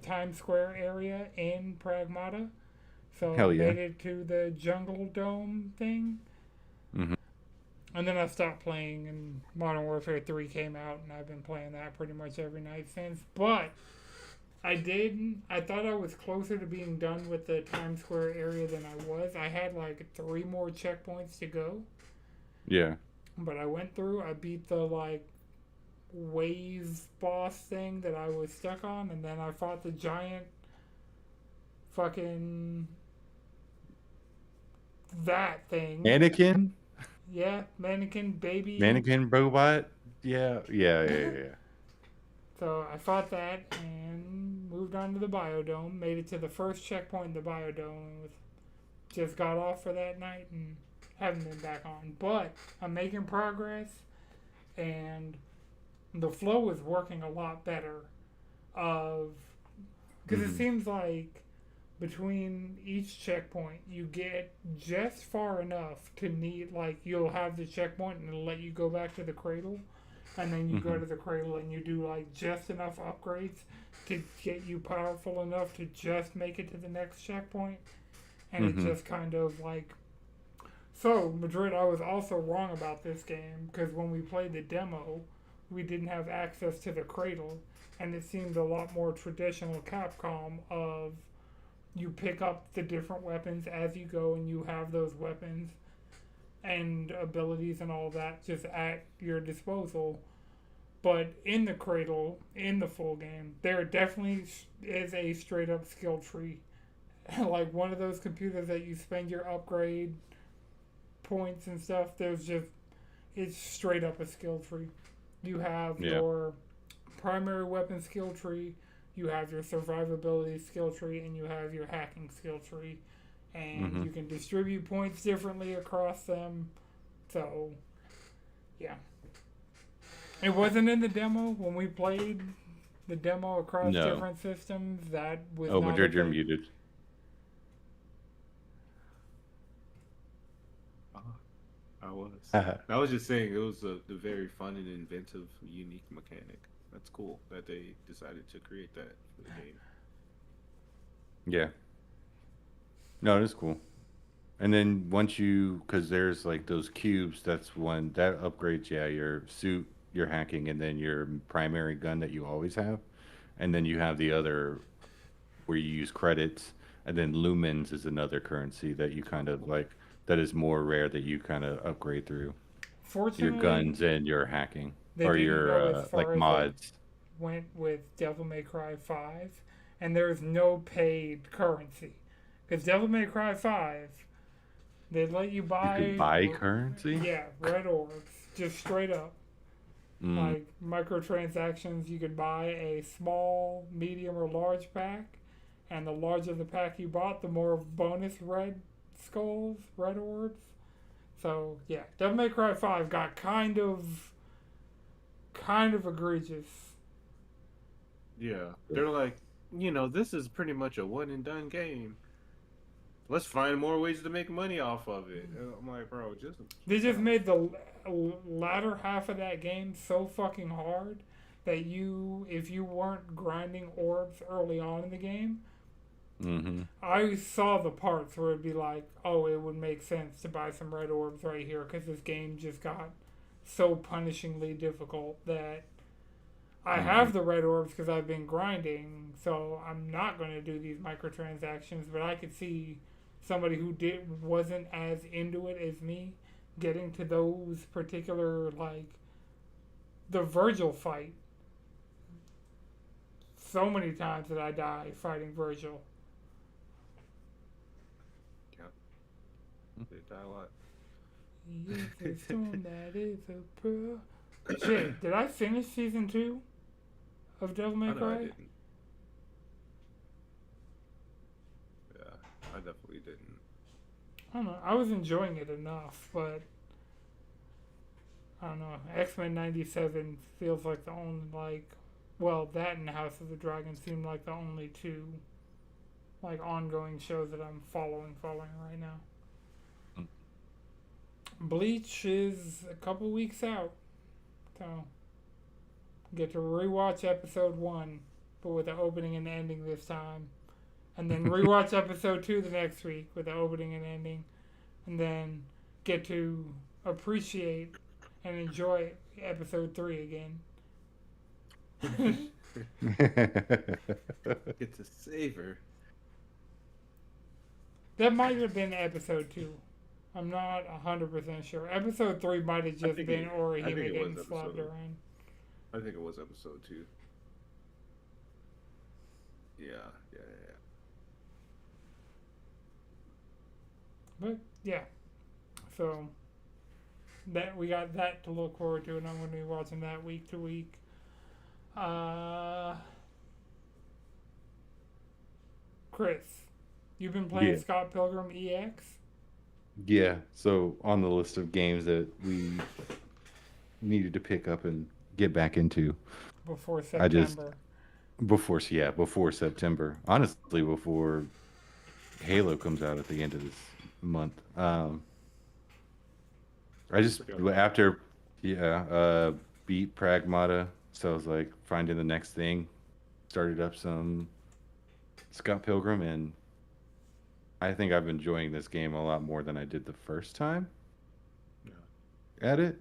Times Square area in Pragmata. So I Hell yeah. made it to the Jungle Dome thing. Mhm. And then I stopped playing, and Modern Warfare 3 came out, and I've been playing that pretty much every night since. But I didn't. I thought I was closer to being done with the Times Square area than I was. I had like 3 more checkpoints to go, Yeah. but I went through. I beat the like wave boss thing that I was stuck on, and then I fought the giant fucking that thing. Mannequin? Yeah, mannequin baby. Mannequin robot? Yeah. Yeah, yeah, yeah, yeah. So I fought that and moved on to the biodome. Made it to the first checkpoint in the biodome. And just got off for that night and haven't been back on. But I'm making progress, and the flow is working a lot better. Of because it Mhm. seems like between each checkpoint you get just far enough to need like you'll have the checkpoint and it'll let you go back to the cradle, and then you go Mhm. to the cradle and you do like just enough upgrades to get you powerful enough to just make it to the next checkpoint, and it Mhm. just kind of like so Madrid. I was also wrong about this game because when we played the demo we didn't have access to the cradle, and it seemed a lot more traditional Capcom of you pick up the different weapons as you go and you have those weapons and abilities and all that just at your disposal. But in the cradle, in the full game, there definitely is a straight up skill tree. Like one of those computers that you spend your upgrade points and stuff, there's just, it's straight up a skill tree. You have Yeah. your primary weapon skill tree, you have your survivability skill tree, and you have your hacking skill tree. And Mhm. you can distribute points differently across them. So, yeah. It wasn't in the demo when we played the demo across No. different systems. That was Oh, not a Madrid, you're thing. muted. I was. I was just saying it was a very fun and inventive, unique mechanic. That's cool that they decided to create that for the game. Yeah. No, it's cool. And then once you, because there's like those cubes, that's one that upgrades, yeah, your suit, your hacking, and then your primary gun that you always have. And then you have the other where you use credits. And then lumens is another currency that you kind of like, that is more rare that you kind of upgrade through your Fortunately, guns and your hacking they or didn't your go as like far as they mods. went with Devil May Cry 5, and there's no paid currency. Because Devil May Cry 5, they let you You could buy, buy currency? yeah, red orbs, just straight up. Mm, Like microtransactions, you could buy a small, medium, or large pack, and the larger the pack you bought, the more bonus red skulls, red orbs. So yeah, Devil May Cry 5 got kind of egregious. Yeah, they're like, this is pretty much a one and done game. Let's find more ways to make money off of it. And I'm like, bro, just They just stop. made the latter half of that game so fucking hard that you, if you weren't grinding orbs early on in the game, mm-hmm. I saw the parts where it'd be like, oh, it would make sense to buy some red orbs right here because this game just got so punishingly difficult that I Mm-hmm. have the red orbs because I've been grinding, so I'm not going to do these microtransactions. But I could see somebody who wasn't as into it as me getting to those particular like the Virgil fight. So many times that I die fighting Virgil. Yeah, they die a lot. Yes, a stone that is a pearl. Shit, did I finish season 2 of Devil May I know I Cry? didn't. Yeah, I definitely didn't. I don't know. I was enjoying it enough, but I don't know. X-Men 97 feels like the only, like, well, that and House of the Dragon seem like the only two, like, ongoing shows that I'm following right now. Bleach is a couple weeks out, so get to rewatch episode 1, but with the opening and ending this time. And then rewatch episode 2 the next week with the opening and ending. And then get to appreciate and enjoy episode 3 again. Get to save her. That might have been episode 2. I'm not 100% sure. Episode 3 might have I just think been it. I think Orihime it was getting slapped episode. around. I think it was episode 2. Yeah, yeah, yeah. But yeah, so that we got that to look forward to, and I'm going to be watching that week to week. Uh, Chris, you've been playing Yeah. Scott Pilgrim EX Yeah. So on the list of games that we needed to pick up and get back into, before I just September. before September. Honestly, before Halo comes out at the end of this month. I just after yeah, beat Pragmata, so I was like finding the next thing. Started up some Scott Pilgrim, and I think I'm enjoying this game a lot more than I did the first time at it.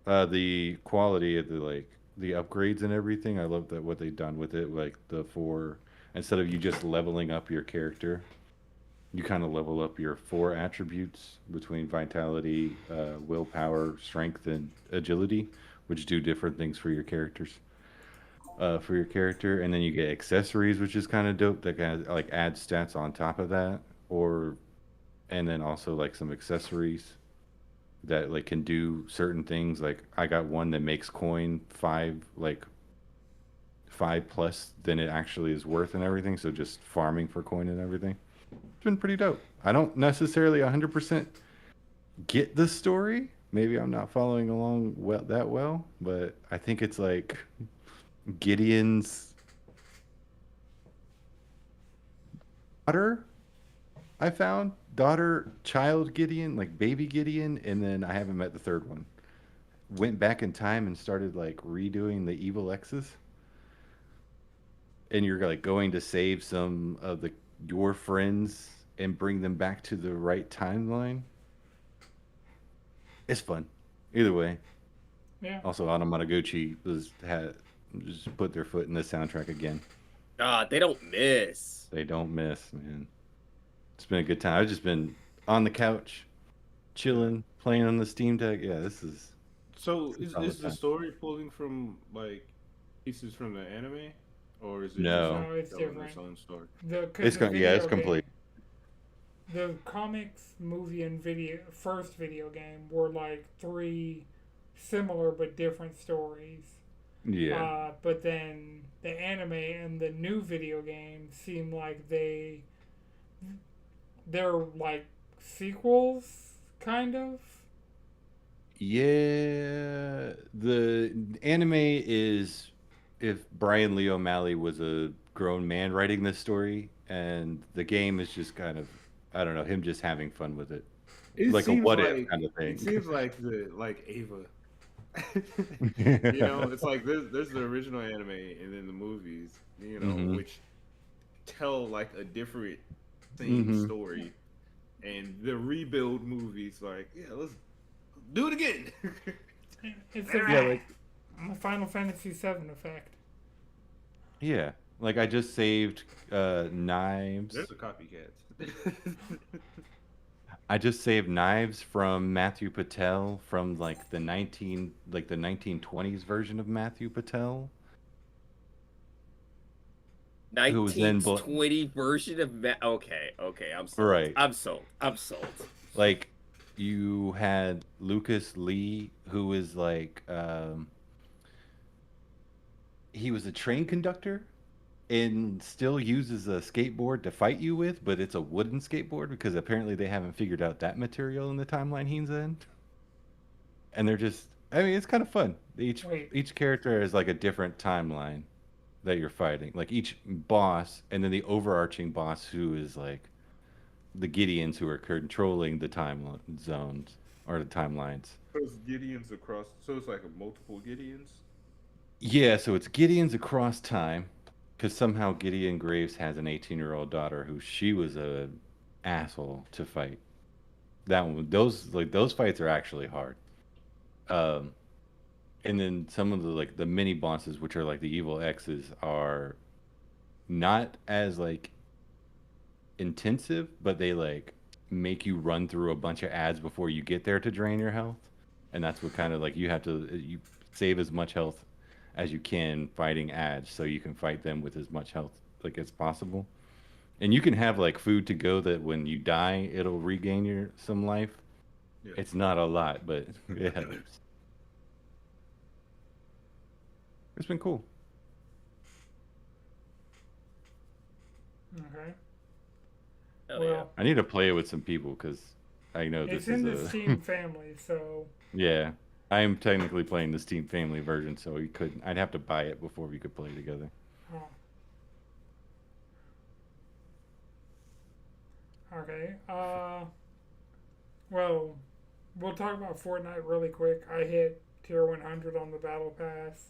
The quality of the upgrades and everything, I love that what they've done with it. Like the four, instead of you just leveling up your character, you kind of level up your four attributes between vitality, willpower, strength, and agility, which do different things for your characters. For your character, and then you get accessories, which is kind of dope. That kind of like add stats on top of that, or and then also like some accessories that like can do certain things. Like I got one that makes coin five plus than it actually is worth and everything. So just farming for coin and everything. It's been pretty dope. I don't necessarily 100% get the story. Maybe I'm not following along well, but I think it's like Gideon's daughter. I found daughter, child Gideon, like baby Gideon, and then I haven't met the third one. Went back in time and started like redoing the evil X's, and you're like going to save some of the your friends and bring them back to the right timeline. It's fun. Either way. Yeah. Also, Anamanaguchi was had just put their foot in the soundtrack again. They don't miss. They don't miss, man. It's been a good time. I've just been on the couch, chilling, playing on the Steam Deck. Yeah, this is So a is solid the time. story pulling from like pieces from the anime, or is it just No, No, it's telling different. its own story? Because the yeah, it's video complete. game, the comics, movie, and first video game were like three similar but different stories. Yeah, But then the anime and the new video game seem like they're like sequels, kind of. yeah. The anime is if Brian Lee O'Malley was a grown man writing this story, and the game is just kind of I don't know him just having fun with it, It like a seems what if like kind of it thing. seems like the like Ava. It's like there's the original anime and then the movies, Hmm. which tell like a different same Hmm. story, and the rebuild movies like let's do it again. It's Yeah, like a Final Fantasy VII effect. yeah, like I just saved knives. There's a copycat. I just saved knives from Matthew Patel from like the 1920s version of Matthew Patel, who was then 1920 version of okay, I'm sold. right. I'm sold. Like you had Lucas Lee, who was like he was a train conductor and still uses a skateboard to fight you with, but it's a wooden skateboard because apparently they haven't figured out that material in the timeline he's in. And they're just I mean, it's kind of fun. Wait, Each character is like a different timeline that you're fighting. Like each boss and then the overarching boss who is like the Gideons who are controlling the time zones or the timelines. So it's Gideons across. So it's like a multiple Gideons. Yeah, so it's Gideon's across time because somehow Gideon Graves has an 18-year-old daughter who she was a asshole to fight. Those fights are actually hard. Um, And then some of the like the mini bosses, which are like the evil X's, are not as like intensive, but they like make you run through a bunch of ads before you get there to drain your health. And that's what kind of like you have to you save as much health as you can fighting ads so you can fight them with as much health like as possible. And you can have like food to go that when you die it'll regain your some life. Yeah. It's not a lot, but it helps. It's been cool. Okay. Hell yeah. Well, I need to play it with some people because I know it's this is in the a Steam family, so yeah. I am technically playing the Steam Family version, so we could. I'd have to buy it before we could play together. oh, okay. Well, we'll talk about Fortnite really quick. I hit tier 100 on the battle pass,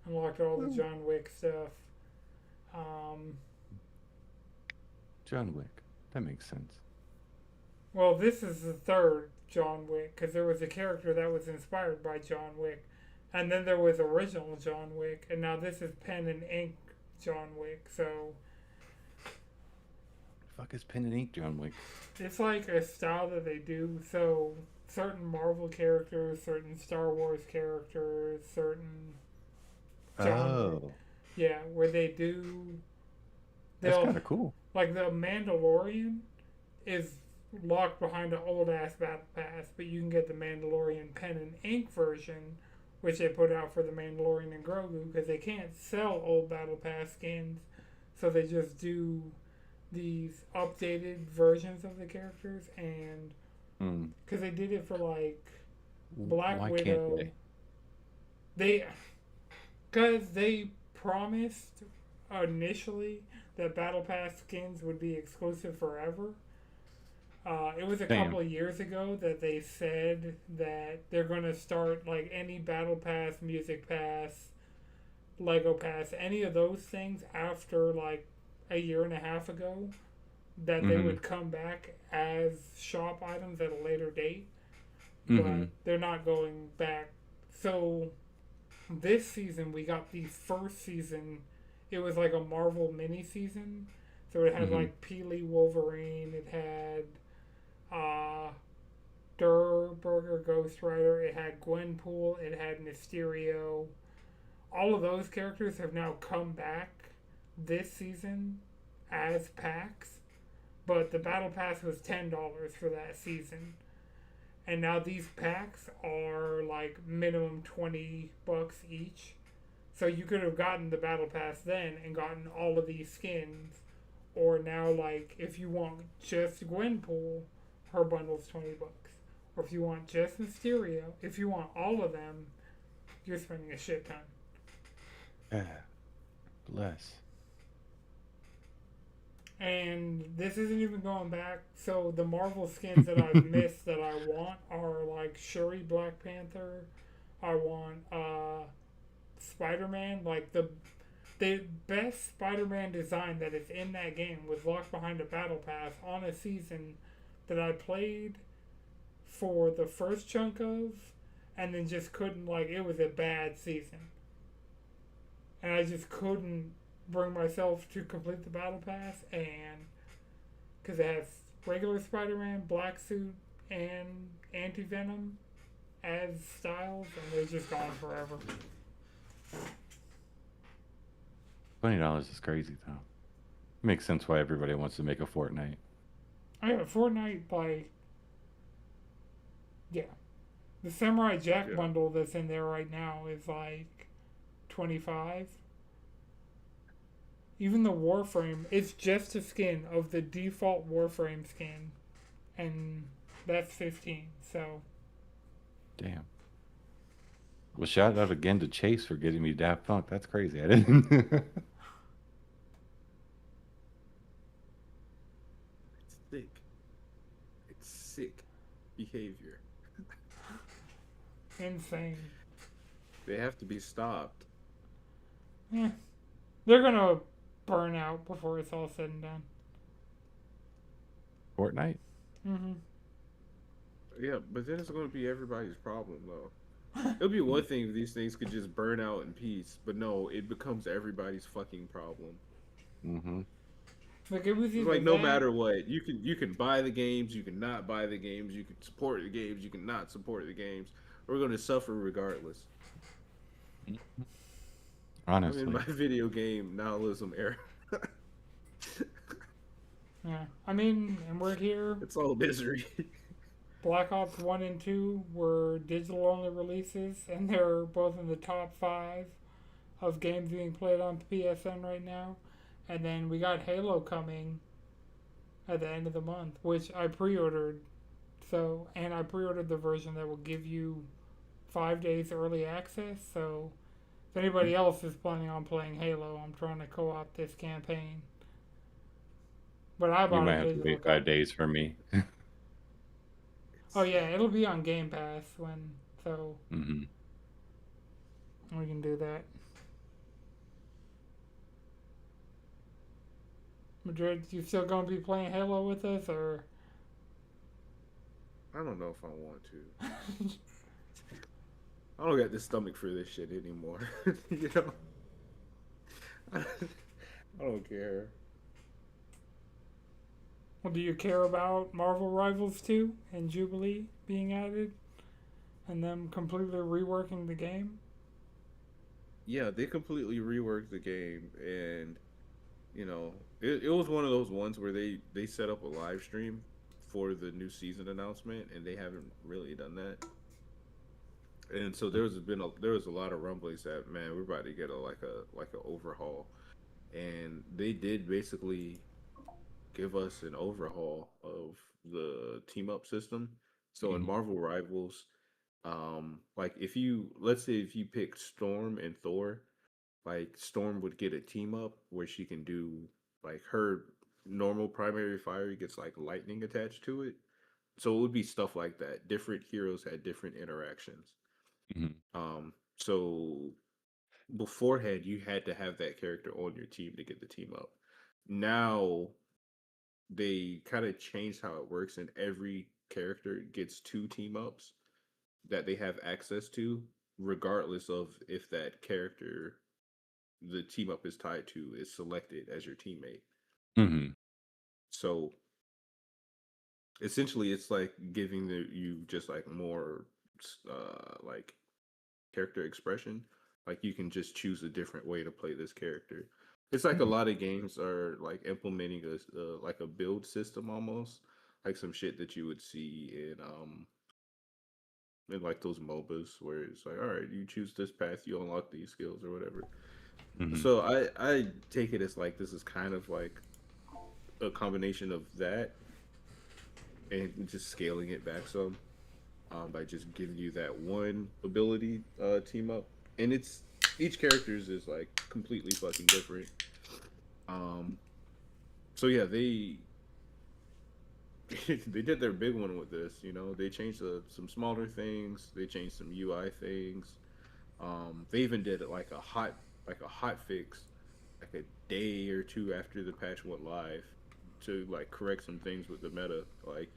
unlocked all the John Wick stuff. Um, John Wick. That makes sense. well, this is the third John Wick because there was a character that was inspired by John Wick, and then there was original John Wick, and now this is pen and ink John Wick. So Fuck is pen and ink, John Wick. it's like a style that they do. So certain Marvel characters, certain Star Wars characters, certain John Wick. Oh, Yeah, where they do. that's They'll kind of cool. like the Mandalorian is locked behind an old ass battle pass, but you can get the Mandalorian pen and ink version, which they put out for the Mandalorian and Grogu because they can't sell old battle pass skins, so they just do these updated versions of the characters, and Mm. because they did it for like Black Why Widow, can't they? they because they promised initially that battle pass skins would be exclusive forever. It was a Damn. couple of years ago that they said that they're gonna start like any battle pass, music pass, Lego pass, any of those things after like a year and a half ago, that they Mhm. would come back as shop items at a later date, Mhm. but they're not going back. So this season we got the first season. It was like a Marvel mini season, so it had Mhm. like Peely Wolverine. It had Durr Burger Ghost Rider. It had Gwenpool. It had Mysterio. All of those characters have now come back this season as packs, but the battle pass was $10 for that season. And now these packs are like minimum $20 each. So you could have gotten the battle pass then and gotten all of these skins. Or now, like, if you want just Gwenpool, her bundle's $20. Or if you want just Mysterio, if you want all of them, you're spending a shit ton. Ah, bless. And this isn't even going back. So the Marvel skins that I've missed that I want are like Shuri Black Panther. I want Spider-Man. Like the best Spider-Man design that is in that game was locked behind a battle pass on a season that I played for the first chunk of, and then just couldn't, like, it was a bad season. And I just couldn't bring myself to complete the battle pass, and because it has regular Spider-Man, Black Suit, and Anti-Venom as styles, and they're just gone forever. $20 is crazy though. Makes sense why everybody wants to make a Fortnite. I got Fortnite by, yeah. The Samurai Jack Yeah. bundle that's in there right now is like 25. Even the Warframe, it's just a skin of the default Warframe skin, and that's 15. So Damn. Well, shout out again to Chase for getting me Daft Punk. That's crazy. I didn't. It's sick. It's sick behavior. insane. They have to be stopped. Eh, they're gonna burn out before it's all said and done. Fortnite. Mm-hmm. Yeah, but then it's going to be everybody's problem, though. It would be one thing if these things could just burn out in peace, but no, it becomes everybody's fucking problem. Mm-hmm. Like it was It's either like no that. matter what, you can buy the games, you can not buy the games, you can support the games, you can not support the games. We're gonna suffer regardless. I'm in my Honestly. video game nihilism era. Yeah, I mean, and we're here. It's all misery. Black Ops 1 and 2 were digital only releases, and they're both in the top 5 of games being played on PSN right now. And then we got Halo coming at the end of the month, which I pre ordered. So, and I pre ordered the version that will give you 5 days early access. So, if anybody else is planning on playing Halo, I'm trying to co op this campaign. But I You bought might a have to digital wait 5 days copy. for me. Oh, yeah, it'll be on Game Pass when. So, Mm-hmm. we can do that. Madrid, you still gonna be playing Halo with us, or I don't know if I want to. I don't got the stomach for this shit anymore. you know, I don't care. well, do you care about Marvel Rivals 2 and Jubilee being added, and them completely reworking the game? Yeah, they completely reworked the game, and it was one of those ones where they set up a live stream for the new season announcement, and they haven't really done that. And so there was a lot of rumblings that, man, we're about to get a overhaul, and they did basically give us an overhaul of the team up system. So in Mm-hmm. Marvel Rivals, like if you let's say if you pick Storm and Thor, like Storm would get a team up where she can do like her normal primary fire gets like lightning attached to it. So it would be stuff like that. Different heroes had different interactions. Mm-hmm. So beforehand you had to have that character on your team to get the team up. Now they kind of changed how it works, and every character gets two team ups that they have access to, regardless of if that character the team up is tied to is selected as your teammate. Mm-hmm. So essentially, it's like giving you just like more like character expression. Like you can just choose a different way to play this character. It's like a lot of games are like implementing a like a build system almost, like some shit that you would see in like those MOBAs where it's like, all right, you choose this path, you unlock these skills or whatever. Mm-hmm. So I take it as like this is kind of like a combination of that and just scaling it back some by just giving you that one ability team up, and it's each character's is like completely fucking different. Um, so yeah, they they did their big one with this. They changed some smaller things. They changed some UI things. They even did like a hot fix like a day or two after the patch went live to like correct some things with the meta. Like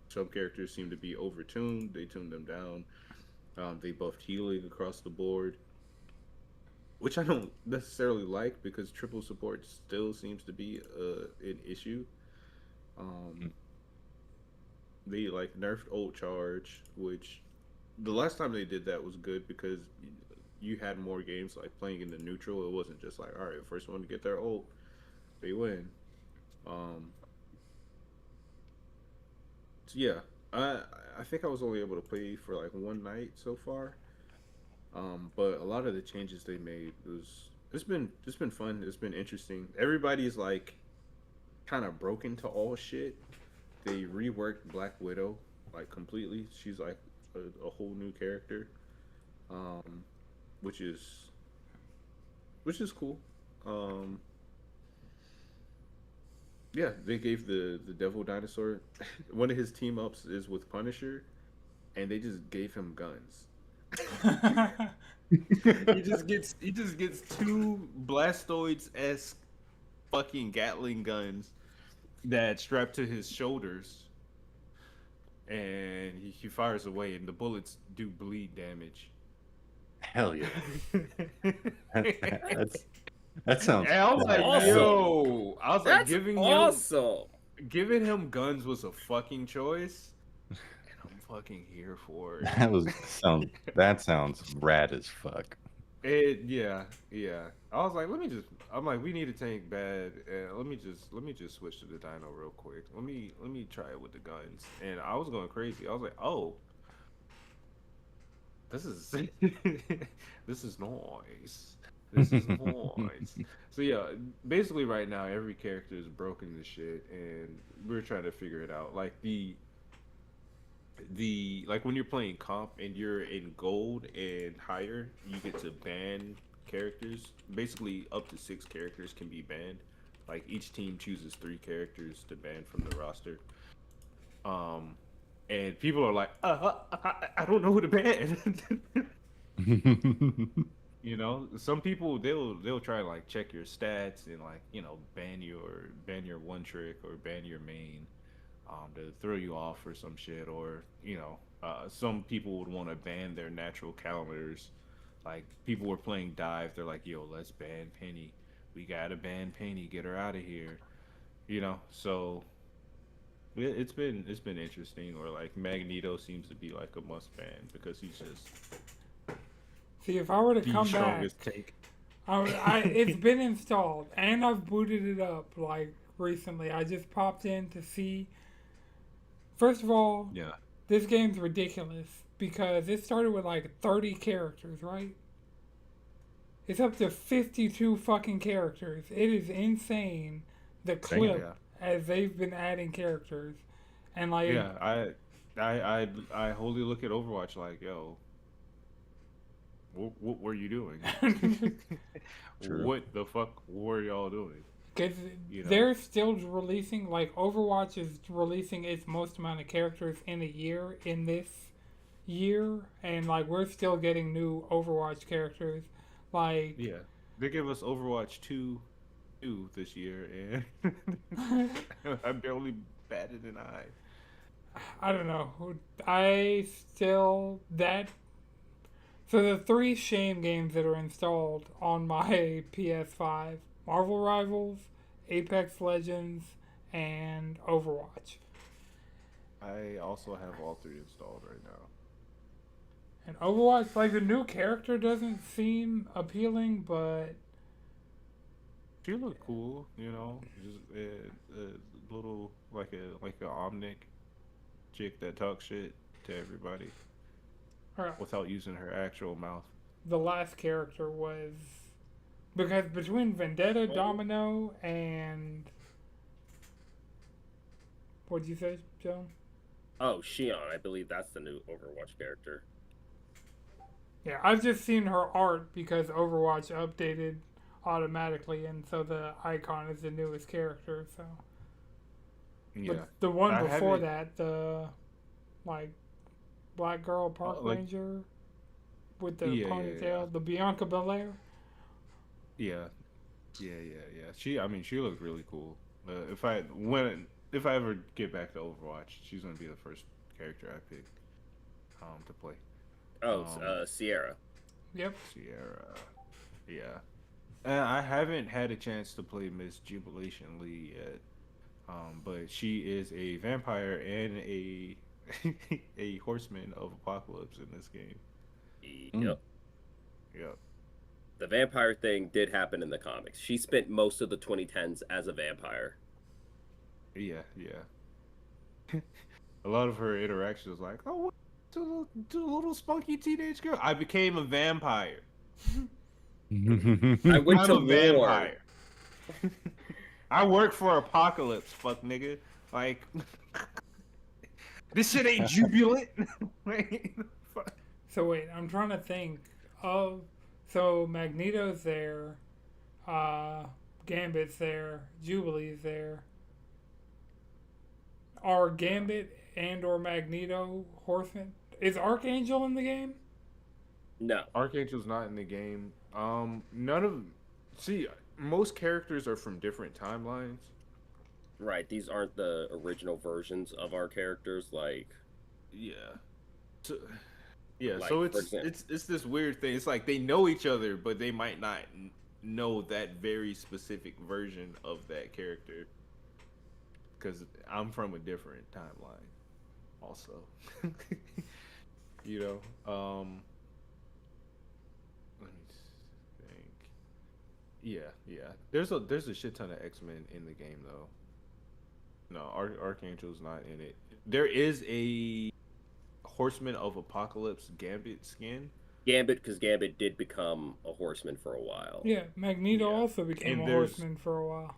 some characters seem to be overtuned. They tuned them down. They buffed healing across the board, which I don't necessarily like because triple support still seems to be an issue. Um, they like nerfed ult charge, which the last time they did that was good because you had more games like playing in the neutral. It wasn't just like, all right, first one to get their ult, they win. Um, so yeah, I think I was only able to play for like one night so far. But a lot of the changes they made was it's been fun. It's been interesting. Everybody's like kind of broken to all shit. They reworked Black Widow like completely. She's like a whole new character, um, which is which is cool. Um, yeah, they gave the Devil Dinosaur one of his team ups is with Punisher, and they just gave him guns. He just gets two Blastoids esque fucking Gatling guns that strapped to his shoulders, and he fires away, and the bullets do bleed damage. Hell yeah. That's that's that And sounds I was That's like, badass. awesome. yo, I was like, That's awesome. giving him guns was a fucking choice, and I'm fucking here for it. That sounds rad as fuck. Yeah, yeah. I was like, I'm like, we need a tank bad, and let me just switch to the dyno real quick. Let me try it with the guns, and I was going crazy. I was like, oh, this is this is noise. This is noise. So yeah, basically right now every character is broken to shit, and we're trying to figure it out. Like the like when you're playing comp and you're in gold and higher, you get to ban characters. Basically, up to 6 characters can be banned. Like each team chooses 3 characters to ban from the roster. Um, and people are like, I don't know who to ban. You know, some people they'll try to like check your stats and like ban your one trick or ban your main, to throw you off or some shit, or some people would want to ban their natural counters. Like people were playing dive, they're like, yo, let's ban Penny. We gotta ban Penny, get her out of here. So it's been interesting. Or like Magneto seems to be like a must ban because he's just See, if I were to the come back, strongest tank. it's been installed and I've booted it up like recently. I just popped in to see. First of all, Yeah. this game's ridiculous because it started with like 30 characters, right? It's up to 52 fucking characters. It is insane the clip Yeah. as they've been adding characters. And like, Yeah, I wholly look at Overwatch like, yo, what were you doing? True. What the fuck were y'all doing? because You know? they're still releasing, like, Overwatch is releasing its most amount of characters in a year in this year. And like, we're still getting new Overwatch characters. Like, Yeah. They give us Overwatch 2 this year, and I barely batted an eye. I don't know. I still that so the 3 shame games that are installed on my PS5: Marvel Rivals, Apex Legends, and Overwatch. I also have all 3 installed right now. And Overwatch, like, the new character doesn't seem appealing, but She looked cool, just a little like a Omnic chick that talks shit to everybody uh, without using her actual mouth. the last character was because between Vendetta, Domino, and what'd you say, Joe? Oh, Shion, I believe that's the new Overwatch character. Yeah, I've just seen her art because Overwatch updated automatically, and so the icon is the newest character. So, Yeah. but the one I before haven't- that, the like black girl park like- ranger with the Yeah, yeah, ponytail, yeah. the Bianca Belair. Yeah, yeah. She looks really cool. If I ever get back to Overwatch, she's gonna be the first character I pick, to play. Oh, Um, Sierra. Yep. Sierra. Yeah. And I haven't had a chance to play Miss Jubilation Lee yet, but she is a vampire and a a horseman of apocalypse in this game. Yep. Yep. The vampire thing did happen in the comics. She spent most of the 2010s as a vampire. Yeah. A lot of her interactions like, oh, what to the little spunky teenage girl. I became a vampire. I went I'm to a war. vampire. I work for Apocalypse, fuck nigga. Like, this shit ain't jubilant. Like, fuck. So wait, I'm trying to think of. So Magneto's there, Gambit's there, Jubilee's there. Are Gambit and or Magneto horsemen? Is Archangel in the game? No. Archangel's not in the game. None of. See, most characters are from different timelines. Right, these aren't the original versions of our characters. Like, yeah. So, yeah, Like, so for example, it's this weird thing. It's like they know each other, but they might not know that very specific version of that character. Because I'm from a different timeline, also. you let me think. Yeah. There's a shit ton of X-Men in the game though. No, Archangel's not in it. There is a Horseman of Apocalypse Gambit skin. Gambit, because Gambit did become a horseman for a while. Yeah, Magneto Yeah, also became and a horseman for a while.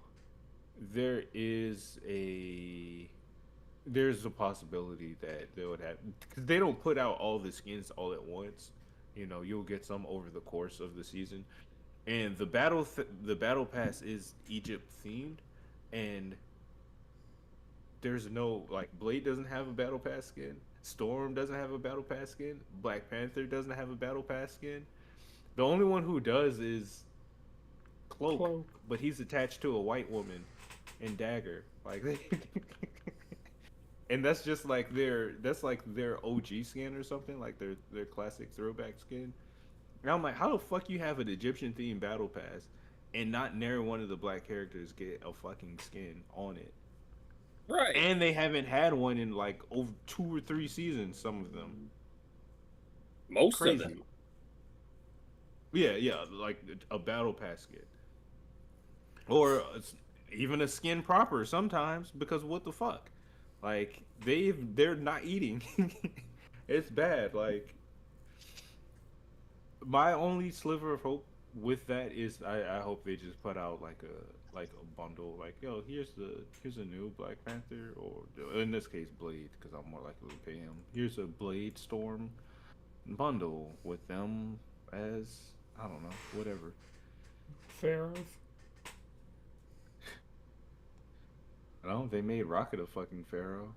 there is a there's a possibility that they would have, because they don't put out all the skins all at once. You'll get some over the course of the season, and the battle pass is Egypt themed, and there's no, like, Blade doesn't have a battle pass skin. Storm doesn't have a battle pass skin. Black Panther doesn't have a battle pass skin. The only one who does is Cloak, Cloak. but he's attached to a white woman and Dagger. Like, and that's like their OG skin or something, like their classic throwback skin. And I'm like, how the fuck you have an Egyptian themed battle pass and not nary one of the black characters get a fucking skin on it? Right. And they haven't had one in like over 2 or 3 seasons. Some of them, Most crazy. of them. Yeah, like a battle pass skin, or even a skin proper sometimes. Because what the fuck, like they're not eating. It's bad. Like, my only sliver of hope with that is I hope they just put out like a bundle, like, yo, here's a new Black Panther, or in this case Blade, because I'm more likely to pay him. Here's a Blade Storm bundle with them as, I don't know, whatever. Pharaohs. I don't know, they made Rocket a fucking pharaoh.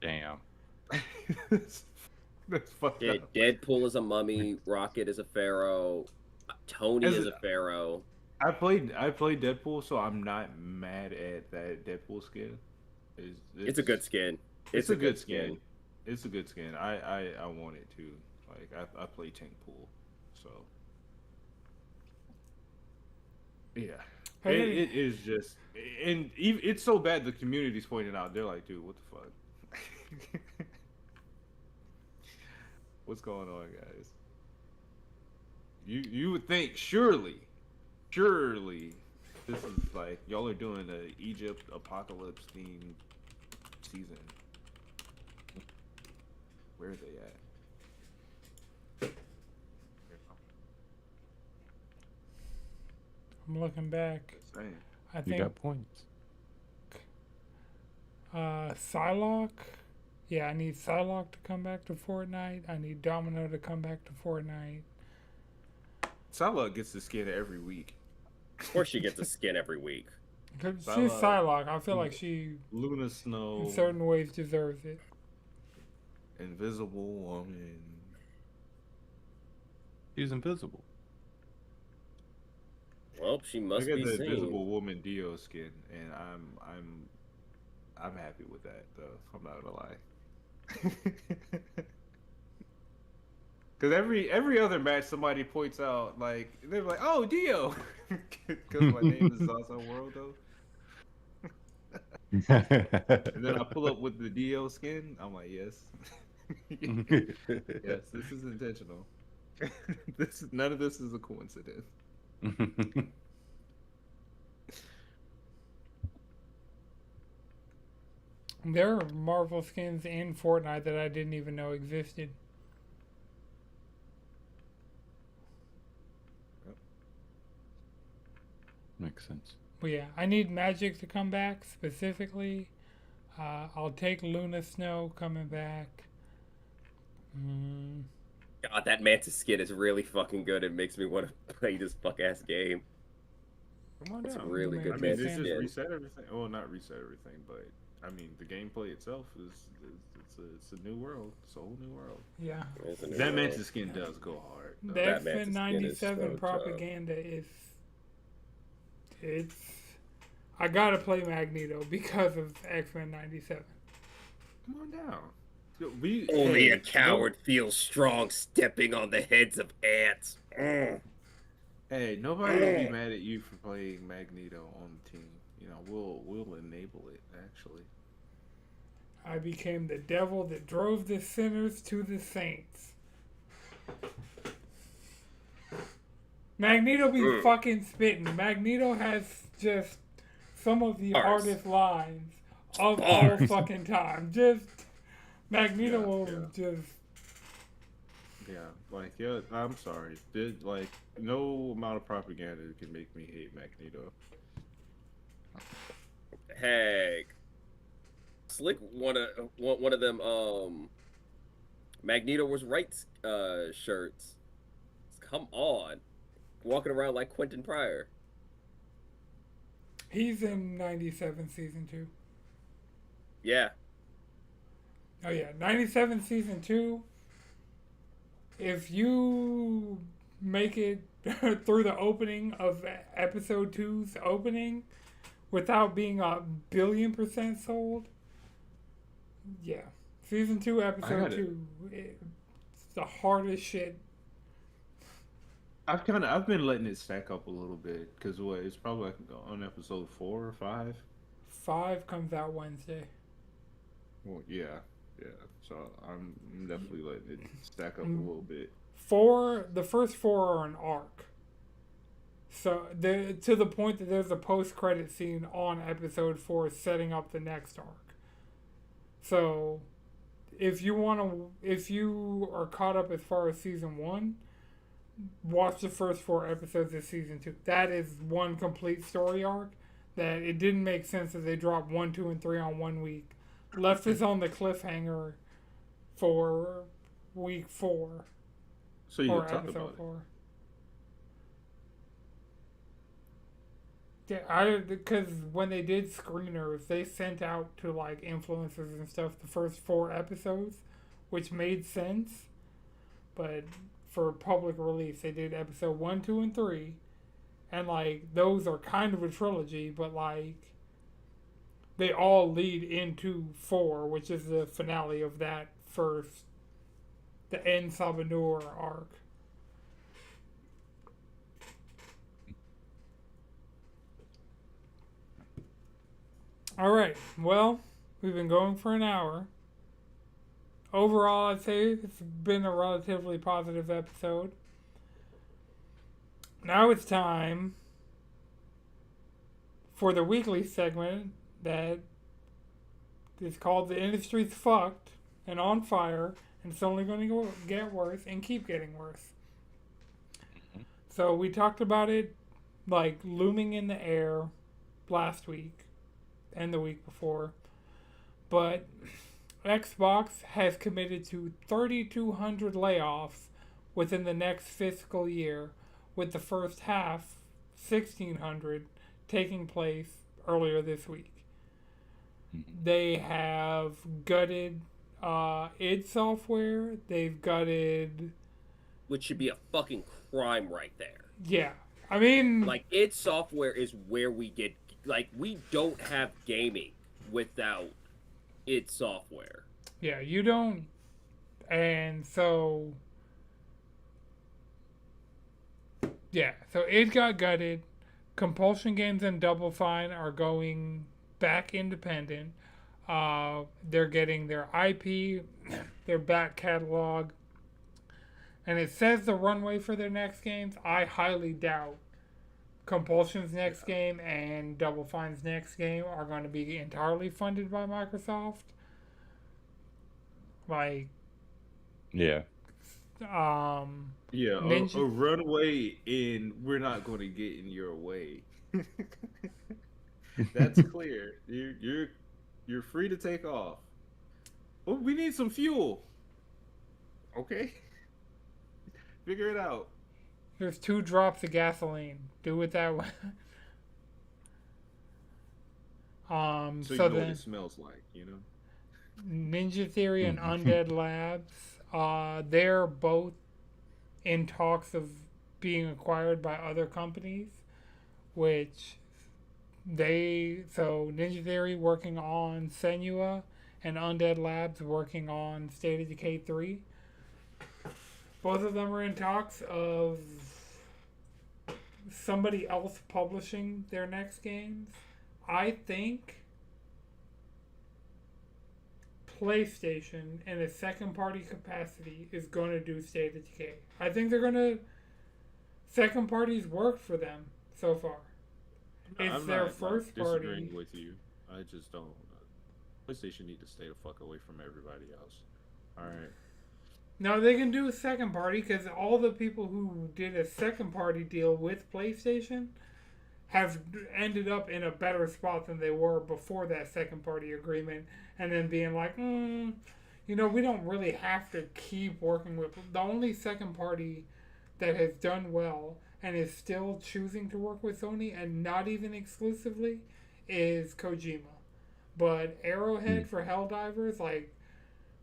Damn. That's fucked Yeah, up. Deadpool is a mummy. Rocket is a pharaoh. Tony As is a- a pharaoh. I played Deadpool, so I'm not mad at that Deadpool skin. It's a good skin. It's a good skin. It's a good skin. I want it too. Like, I play Tank Pool, so yeah. Hey. It is just, and it's so bad the community's pointing out. They're like, dude, what the fuck? What's going on, guys? You would think, surely this is like, y'all are doing a Egypt apocalypse themed season. Where are they at? I'm looking back. Same. I You think got points. Psylocke. Yeah, I need Psylocke to come back to Fortnite. I need Domino to come back to Fortnite. Psylocke gets the skin every week. Of course, she gets a skin every week. 'Cause she's Psylocke. Psylocke. I feel like she, Luna Snow, in certain ways, deserves it. Invisible Woman. He's invisible. Well, she I must got be the seen. Invisible Woman Dio skin, and I'm happy with that though. I'm not gonna lie. Because every other match, somebody points out, like, they're like, "Oh, Dio," because my name is Zaza World though. And then I pull up with the Dio skin. I'm like, yes, yes, this is intentional. None of this is a coincidence. There are Marvel skins in Fortnite that I didn't even know existed. Makes sense. But yeah, I need Magic to come back specifically. I'll take Luna Snow coming back. God, that Mantis skin is really fucking good. It makes me want to play this fuck ass game. Come on It's a down. really I good I mean, Mantis this Mantis just skin. reset everything. Well, not reset everything, but I mean, the gameplay itself is it's a new world. It's a whole new world. Yeah. It's a new That world. Mantis skin does go hard. though. The That X-Men Mantis skin is 97 so propaganda is... It's... I gotta play Magneto because of X-Men 97. Come on down. We Only a hey no coward feels strong stepping on the heads of ants. hey nobody will be mad at you for playing Magneto on the team. You know we'll enable it actually. I became the devil that drove the sinners to the saints. Magneto be fucking spitting. Magneto has just some of the Bars. hardest lines of all Bars. fucking time. Just Magneto Yeah, will yeah. just Yeah, like yeah, I'm sorry. Like no amount of propaganda can make me hate Magneto. Heck. Slick one of them Magneto was right shirts. Come on. Walking around like Quentin Pryor. he's in 97 season 2. Yeah. Oh yeah, 97 season 2. If you make it through the opening of episode two's opening without being 1,000,000,000% sold, yeah. Season 2, I episode got it. 2, it's the hardest shit. I've been letting it stack up a little bit because what it's probably like on episode 4 or 5. 5 comes out Wednesday. Well, yeah, yeah. So I'm definitely letting it stack up a little bit. The first 4 are an arc. So to the point that there's a post-credit scene on episode 4 setting up the next arc. So if you are caught up as far as season 1, watch the first 4 episodes of season 2. That is one complete story arc that it didn't make sense that they dropped 1, 2, and 3 on 1 week. Left us on the cliffhanger for week 4 So you'll or talk episode about 4. Yeah, because when they did screeners, they sent out to like influencers and stuff the first 4 episodes, which made sense. But for public release, they did episode 1, 2, and 3, and like those are kind of a trilogy, but like they all lead into 4, which is the finale of that first, the En Sabinur arc. All right. Well, we've been going for an hour. Overall, I'd say it's been a relatively positive episode. Now it's time for the weekly segment that is called "The Industry's Fucked and on Fire, and it's only going to get worse and keep getting worse." So we talked about it like looming in the air last week and the week before, but Xbox has committed to 3,200 layoffs within the next fiscal year, with the first half, 1,600, taking place earlier this week. They have gutted id Software. They've gutted. Which should be a fucking crime right there. Yeah. I mean. Like, id Software is where we get. Like, we don't have gaming without id Software. Yeah, you don't. And so. Yeah, so it got gutted. Compulsion Games and Double Fine are going back independent. They're getting their IP, their back catalog, and it says the runway for their next games. I highly doubt Compulsion's next game and Double Fine's next game are going to be entirely funded by Microsoft. Like, Yeah. Yeah, Ninja. a runway in we're not going to get in your way. That's clear. You're free to take off. Oh, we need some fuel. Okay. Figure it out. There's 2 drops of gasoline. Do it that way. So you so know what then it smells like, you know? Ninja Theory and Undead Labs, they're both in talks of being acquired by other companies, which so Ninja Theory working on Senua and Undead Labs working on State of Decay 3. Both of them are in talks of somebody else publishing their next games. I think PlayStation in a second party capacity is going to do State of Decay. I think they're going to. Second parties worked for them so far. It's I'm their not first disagreeing party. with you. I just don't. PlayStation need to stay the fuck away from everybody else. All right. No, they can do a second party because all the people who did a second party deal with PlayStation have ended up in a better spot than they were before that second party agreement, and then being like, we don't really have to keep working with. The only second party that has done well and is still choosing to work with Sony and not even exclusively is Kojima. But Arrowhead for Helldivers,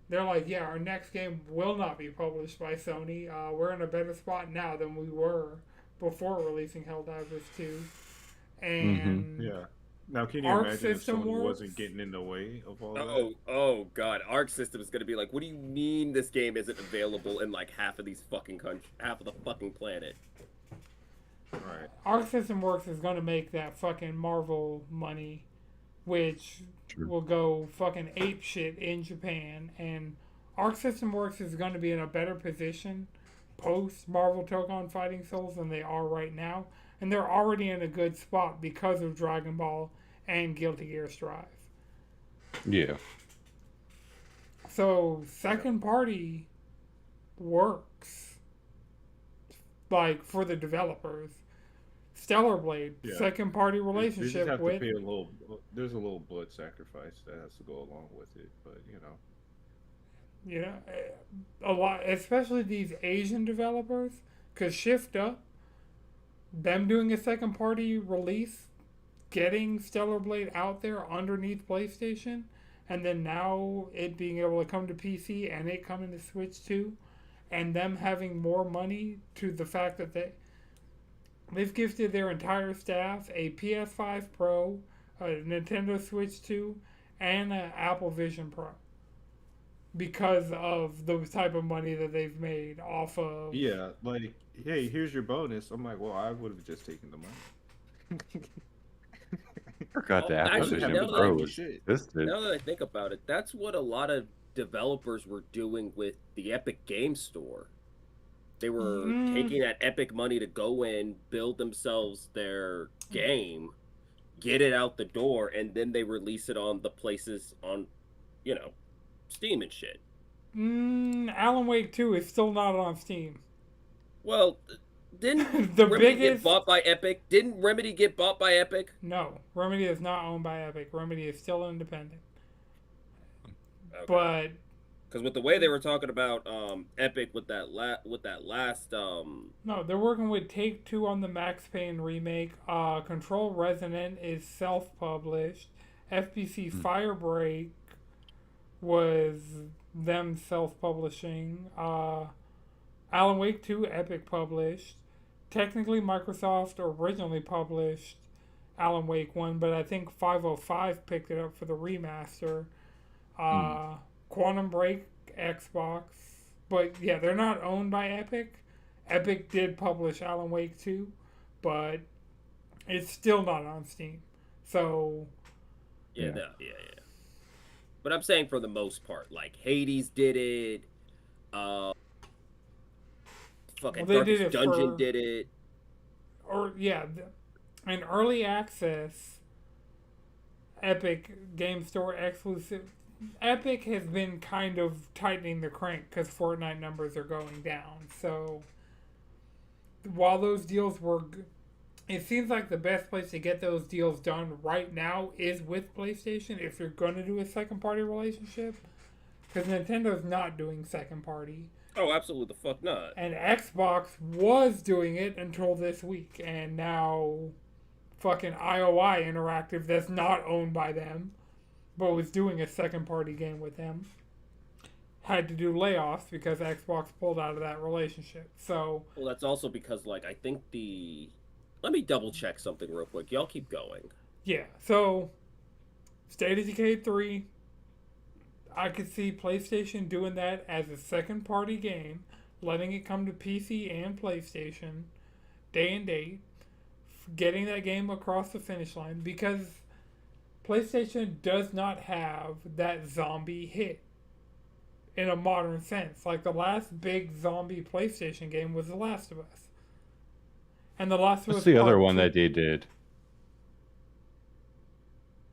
they're like, yeah, our next game will not be published by Sony. We're in a better spot now than we were before releasing Helldivers 2. And Yeah. Now, can you Arc imagine if System Sony works? wasn't getting in the way of all that? Oh god, Arc System is gonna be like, what do you mean this game isn't available in like half of the fucking planet? Right. Arc System Works is going to make that fucking Marvel money, which will go fucking ape shit in Japan. And Arc System Works is going to be in a better position post Marvel Tokon Fighting Souls than they are right now. And they're already in a good spot because of Dragon Ball and Guilty Gear Strive. Yeah. So, second party works. For the developers. Stellar Blade, second party You relationship just have with. to pay a little. There's a little blood sacrifice that has to go along with it, but A lot, especially these Asian developers, because Shift Up, them doing a second party release, getting Stellar Blade out there underneath PlayStation, and then now it being able to come to PC and it coming to Switch too, and them having more money to the fact that they've gifted their entire staff a PS5 Pro, a Nintendo Switch 2, and an Apple Vision Pro. Because of the type of money that they've made off of. yeah, like, hey, here's your bonus. I'm like, well, I would have just taken the money. Forgot the Apple Actually, Vision now Pro that- was shit. existed. Now that I think about it, that's what a lot of developers were doing with the Epic Game Store. They were taking that Epic money to go in, build themselves their game, get it out the door, and then they release it on the places on, Steam and shit. Alan Wake 2 is still not on Steam. Well, didn't The Remedy biggest- get bought by Epic? Didn't Remedy get bought by Epic? No, Remedy is not owned by Epic. Remedy is still independent. Okay. But Because with the way they were talking about Epic with that last no, they're working with Take Two on the Max Payne remake. Control Resonant is self-published. FBC Firebreak was them self-publishing. Alan Wake 2 Epic published. Technically, Microsoft originally published Alan Wake 1, but I think 505 picked it up for the remaster. Quantum Break, Xbox. But yeah, they're not owned by Epic. Epic did publish Alan Wake 2, but it's still not on Steam. So. Yeah. But I'm saying for the most part, like Hades did it. Fucking Well, they did Darkest it Dungeon for- did it. In early access, Epic Game Store exclusive. Epic has been kind of tightening the crank because Fortnite numbers are going down. So while those deals were, it seems like the best place to get those deals done right now is with PlayStation if you're going to do a second party relationship. Because Nintendo's not doing second party. Oh, absolutely the fuck not. And Xbox was doing it until this week. And now fucking IOI Interactive, that's not owned by them, but was doing a second party game with them, had to do layoffs because Xbox pulled out of that relationship. So, Well, that's also because, like, I think let me double check something real quick. Y'all keep going. yeah. So, State of Decay 3, I could see PlayStation doing that as a second party game, letting it come to PC and PlayStation, day and date, getting that game across the finish line because PlayStation does not have that zombie hit in a modern sense. Like the last big zombie PlayStation game was The Last of Us. And The Last of What's Us the other Part one 2, that they did?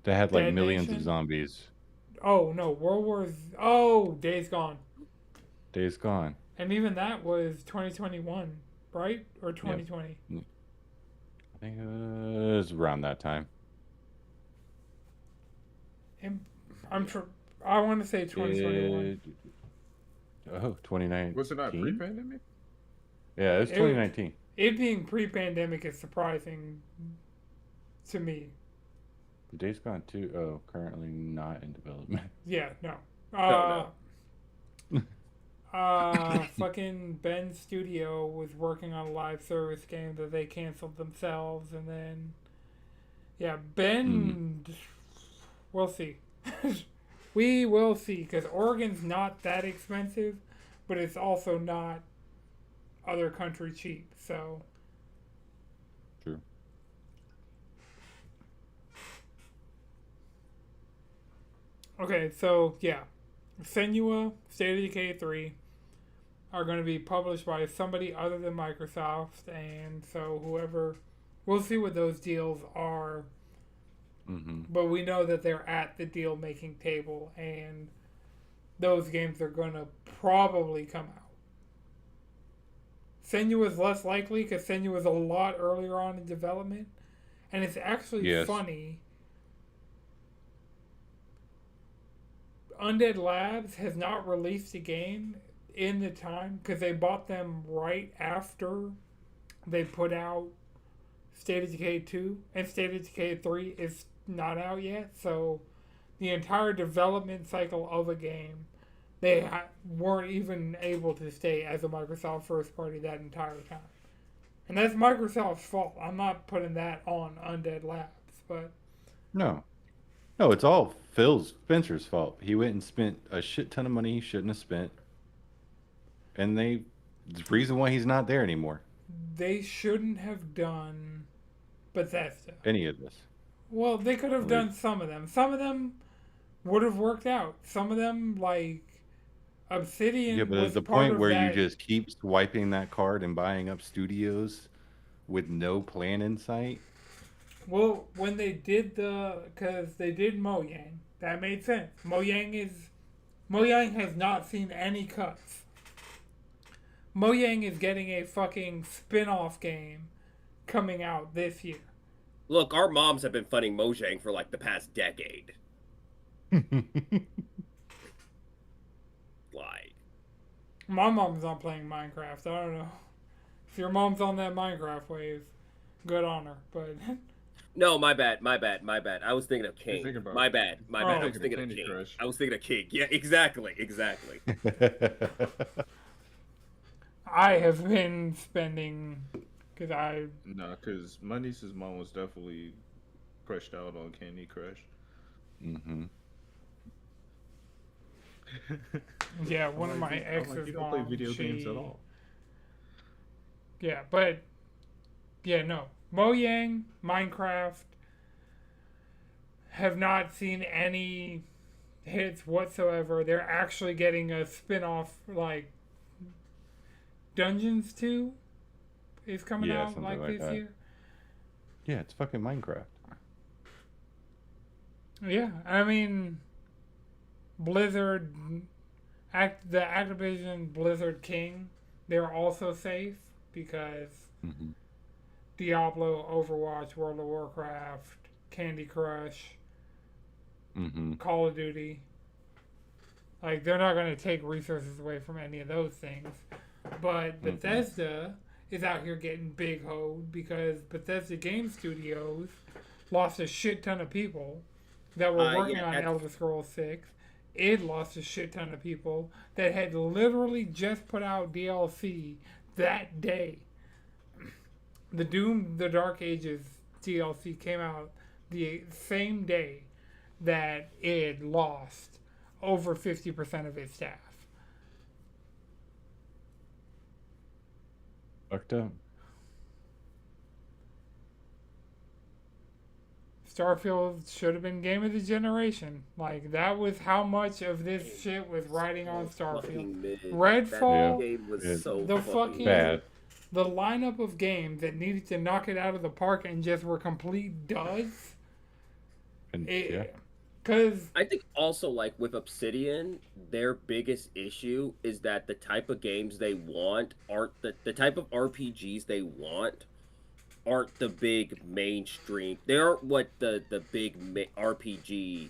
That had like Dead millions of Nation. zombies. Oh no, World War Z. Oh, Days Gone. Days Gone. And even that was 2021, right? Or 2020? I think it was around that time. And I'm sure. I want to say 2021. Oh, 2019. Was it not pre-pandemic? Yeah, it was 2019. It being pre-pandemic is surprising to me. Days Gone 2, oh, currently not in development. Yeah, no. No. Fucking Ben's studio was working on a live service game that they canceled themselves, and then, yeah, Ben, we'll see. We will see, because Oregon's not that expensive, but it's also not other country cheap, so. True. Okay, so, yeah. Senua, State of Decay 3 are going to be published by somebody other than Microsoft, and so whoever, we'll see what those deals are, but we know that they're at the deal making table, and those games are going to probably come out. Senua is less likely because Senua is a lot earlier on in development, and it's actually funny. Undead Labs has not released a game in the time because they bought them right after they put out State of Decay 2, and State of Decay 3 is not out yet, so the entire development cycle of a game, they weren't even able to stay as a Microsoft first party that entire time. And that's Microsoft's fault. I'm not putting that on Undead Labs, but... No, it's all Phil Spencer's fault. He went and spent a shit ton of money he shouldn't have spent. And the reason why he's not there anymore. They shouldn't have done Bethesda. Any of this. Well, they could have done some of them. Some of them would have worked out. Some of them, like Obsidian. Yeah, but was at the part point of where that. you just keep swiping that card and buying up studios with no plan in sight. Well, when they did because they did Mojang, that made sense. Mojang has not seen any cuts. Mojang is getting a fucking spin-off game coming out this year. Look, our moms have been funding Mojang for like the past decade. Like, My mom's not playing Minecraft. I don't know. If your mom's on that Minecraft wave, good on her. But no, my bad. I was thinking of King. thinking about- My bad. I was thinking of Candy King. Crush. I was thinking of King. Yeah, exactly. I have been spending because No, because my niece's mom was definitely crushed out on Candy Crush. yeah, one of I'm my like, ex's you don't play moms, video games at all. Yeah, but yeah, no. Mojang, Minecraft have not seen any hits whatsoever. They're actually getting a spin-off like Dungeons 2 is coming Yeah, out something like like this that. year. Yeah, it's fucking Minecraft. Yeah, I mean Blizzard the Activision Blizzard King, they're also safe because Diablo, Overwatch, World of Warcraft, Candy Crush, Call of Duty. Like, they're not going to take resources away from any of those things. But Bethesda is out here getting big hoed because Bethesda Game Studios lost a shit ton of people that were working on Elder Scrolls 6. It lost a shit ton of people that had literally just put out DLC that day. The Doom, The Dark Ages DLC came out the same day that it lost over 50% of its staff. Fucked up. Starfield should have been game of the generation. Like, that was how much of this shit was riding on Starfield. Fucking mid. Redfall, That game was It- so the fucking Bad. the lineup of games that needed to knock it out of the park and just were complete duds. And yeah. Because I think also like with Obsidian, their biggest issue is that the type of games they want aren't the type of RPGs they want aren't the big mainstream. They aren't what the big RPG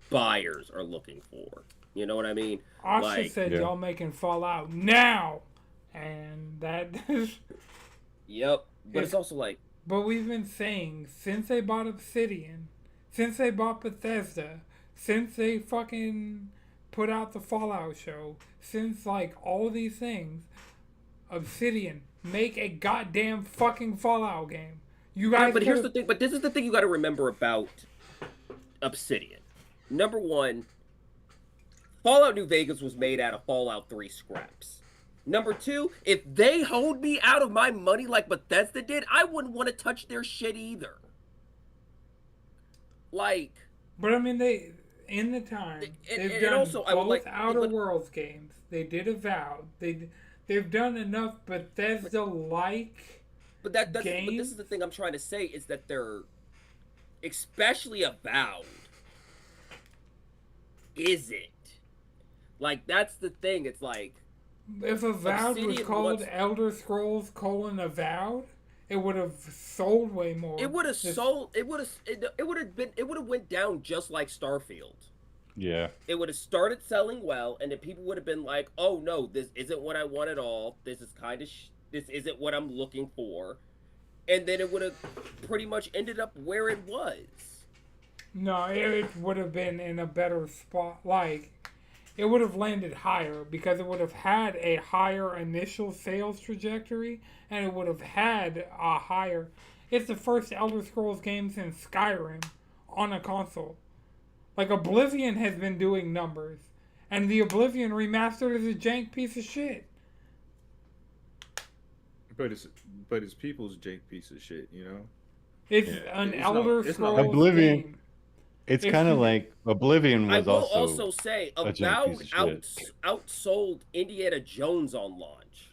buyers are looking for. You know what I mean? Asha Like, said Yeah. y'all making Fallout now, and that. yep. But it's also like, But we've been saying since they bought Obsidian, since they bought Bethesda, since they fucking put out the Fallout show, since like all these things, Obsidian, make a goddamn fucking Fallout game. You guys. but here's the could've- thing. But this is the thing you got to remember about Obsidian. Number one, Fallout New Vegas was made out of Fallout 3 scraps. Number two, if they hold me out of my money like Bethesda did, I wouldn't want to touch their shit either. Like, But I mean, they in the time they've and done also, I would both like- Outer but- Worlds games. They did Avowed. They've done enough Bethesda like. but but this Games? is the thing I'm trying to say is that they're, especially Avowed, is it? Like, that's the thing. It's like, If Avowed was Obsidian called wants- Elder Scrolls: Avowed, it would have sold way more. it would have This- sold. It would have went down just like Starfield. Yeah. It would have started selling well, and then people would have been like, "Oh no, this isn't what I want at all. This is kind of this isn't what I'm looking for," and then it would have pretty much ended up where it was. No, it would have been in a better spot. Like, it would have landed higher because it would have had a higher initial sales trajectory, and it would have had a higher. It's the first Elder Scrolls game since Skyrim on a console. Like, Oblivion has been doing numbers, and the Oblivion remastered is a jank piece of shit. But it's people's jank piece of shit, you know. It's Yeah. an It's not- Elder it's not- Scrolls Oblivion game. It's If kind of you- like Oblivion I was will also. also say, a jank Avowed piece of shit. outsold Indiana Jones on launch.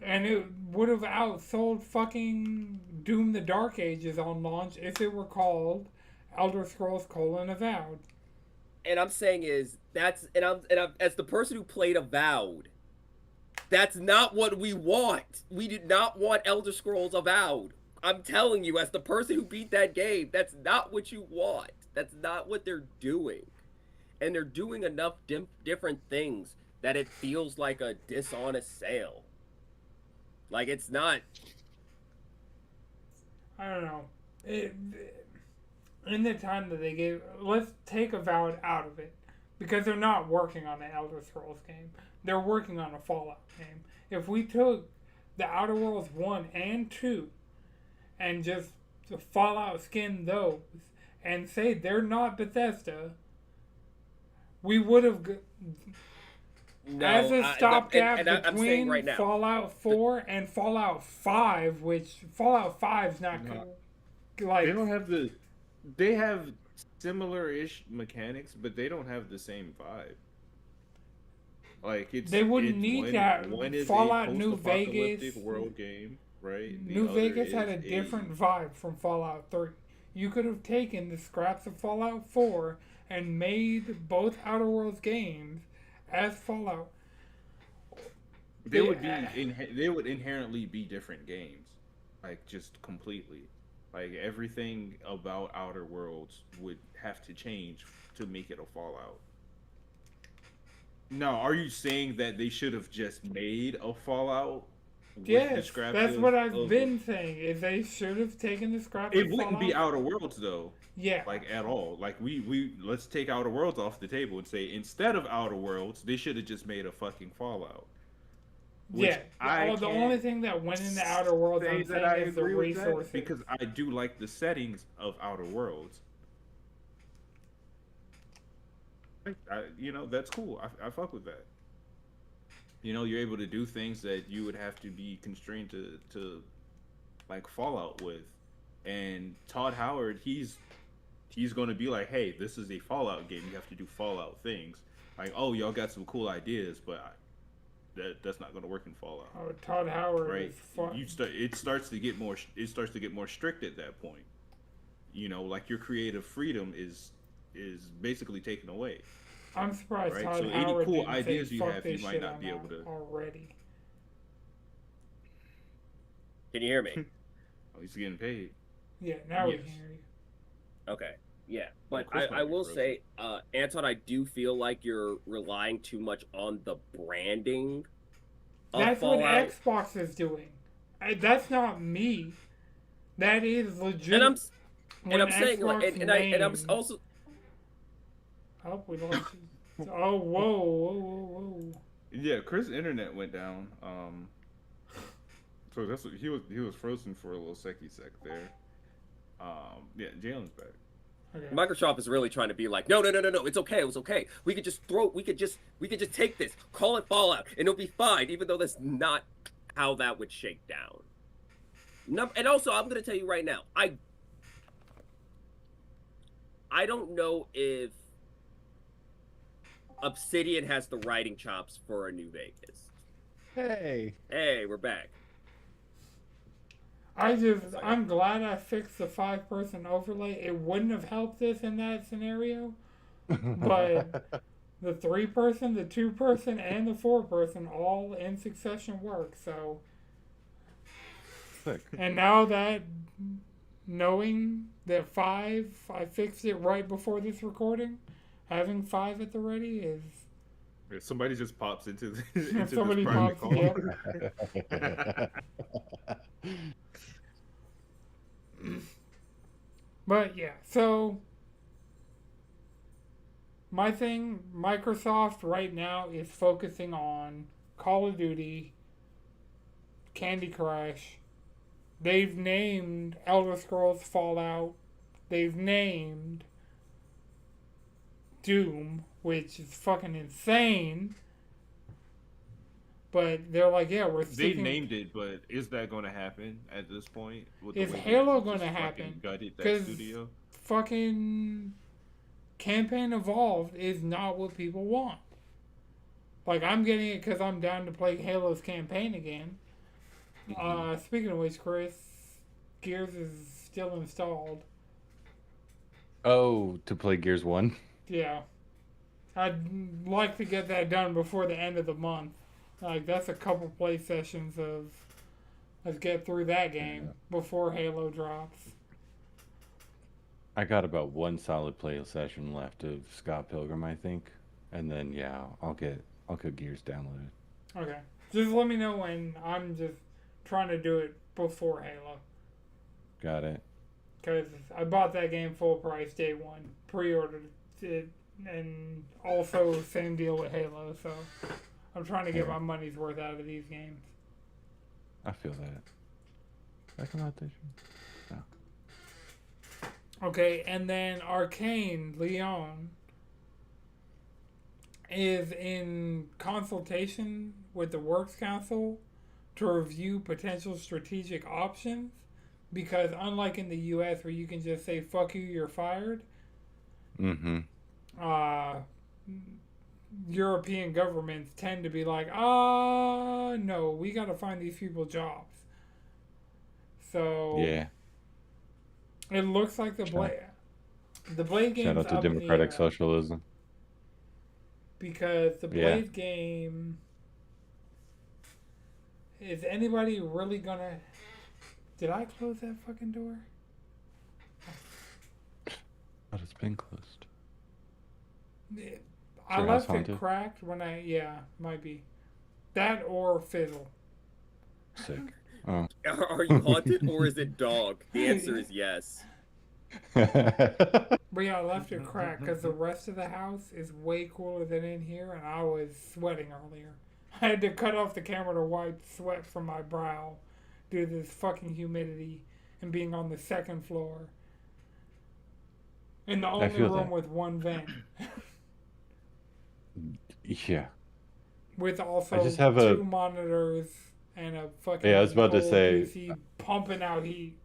And it would have outsold fucking Doom the Dark Ages on launch if it were called Elder Scrolls: Avowed. And I'm saying is I'm as the person who played Avowed, that's not what we want. We did not want Elder Scrolls Avowed. I'm telling you, as the person who beat that game, that's not what you want. That's not what they're doing. And they're doing enough different things that it feels like a dishonest sale. Like, it's not. I don't know. In the time that they gave, let's take Avowed out of it because they're not working on an Elder Scrolls game. They're working on a Fallout game. If we took the Outer Worlds 1 and 2 and just Fallout skin those and say they're not Bethesda, we would have, No, as a stopgap and I'm saying between right now, Fallout 4 and Fallout 5, which Fallout 5's not No. like. They don't have the. They have similar-ish mechanics, but they don't have the same vibe. Like it's. They wouldn't it's need one, that. One is Fallout a New post-apocalyptic Vegas- world game, right? The New other Vegas had is a different vibe from Fallout 3. You could have taken the scraps of Fallout 4 and made both Outer Worlds games as Fallout. They would be. They would inherently be different games, like just completely. Like everything about Outer Worlds would have to change to make it a Fallout. Now, are you saying that they should have just made a Fallout? with the Yes, scraps that's of- what I've of- been saying. Is they should have taken the scraps. It of wouldn't be Fallout. Outer Worlds though, Yeah, like at all. Like we let's take Outer Worlds off the table and say instead of Outer Worlds, they should have just made a fucking Fallout. Which yeah. I The can't only thing that went into Outer Worlds, say I'm that I saying, is the agree with that resources. because I do like the settings of Outer Worlds. That's cool. I fuck with that. You're able to do things that you would have to be constrained to like Fallout with. And Todd Howard, he's going to be like, hey, this is a Fallout game. You have to do Fallout things. Like, oh, y'all got some cool ideas, but that's not going to work in Fallout, Oh, Todd Howard right? is fun. It starts to get more strict at that point. Like your creative freedom is basically taken away, I'm surprised right? Todd So any Howard cool didn't ideas say you fuck have, this you might shit not on be able that to. already. Can you hear me? Oh, he's getting paid. Yeah, now we Yes. can hear you. Okay. Yeah. But Chris might I be will frozen. say, Anton, I do feel like you're relying too much on the branding of That's what Fallout. Xbox is doing. That's not me. That is legit. And I'm when saying like Xbox and I'm named- also Oh, we lost you. Oh, whoa, whoa, whoa, whoa. Yeah, Chris' internet went down. So that's what he was frozen for a little sec there. Yeah, Jalen's back. Okay. Microsoft is really trying to be like, no, it's okay, it was okay. We could just take this, call it Fallout, and it'll be fine, even though that's not how that would shake down. No, and also, I'm gonna tell you right now, I don't know if Obsidian has the writing chops for a New Vegas. Hey. Hey, we're back. I'm glad I fixed the 5-person overlay. It wouldn't have helped us in that scenario, but the 3-person, the 2-person, and the 4-person all in succession work. So, Sick. and now that knowing that 5, I fixed it right before this recording. Having 5 at the ready is If somebody just pops into into somebody this private pops. call. Yep. But yeah, so my thing, Microsoft right now is focusing on Call of Duty, Candy Crush. They've named Elder Scrolls Fallout. They've named Doom, which is fucking insane. But they're like, yeah, we're They sticking. named it, but is that going to happen at this point? With Is way they Halo just gonna fucking happen? Gutted that 'Cause studio. Fucking Campaign Evolved is not what people want. Like, I'm getting it because I'm down to play Halo's campaign again. Speaking of which, Chris, Gears is still installed. Oh, to play Gears 1? Yeah. I'd like to get that done before the end of the month. Like, that's a couple play sessions of let's get through that game before Halo drops. I got about one solid play session left of Scott Pilgrim, I think. And then, yeah, I'll get Gears downloaded. Okay. Just let me know when. I'm just trying to do it before Halo. Got it. Because I bought that game full price day one, pre-ordered it, and also same deal with Halo. So I'm trying to get my money's worth out of these games. I feel that. Recommendation. Okay, and then Arcane Leon is in consultation with the Works Council to review potential strategic options. Because unlike in the U.S. where you can just say "fuck you," you're fired. Mm-hmm. European governments tend to be like, no, we got to find these people jobs. So Yeah. it looks like the Blade game's Shout out to up in the democratic air. socialism. Because the Yeah. Blade game, is anybody really gonna? Did I close that fucking door? But it's been closed. I your left house it haunted? cracked when might be. That or fizzle. Sick. Oh. Are you haunted or is it dog? The answer is yes. But yeah, I left it cracked because the rest of the house is way cooler than in here, and I was sweating earlier. I had to cut off the camera to wipe sweat from my brow due to this fucking humidity and being on the second floor. In the only feel room that. with one vent. Yeah. with I just also have a. two monitors and a Yeah, I was fucking about to old say. PC pumping out heat.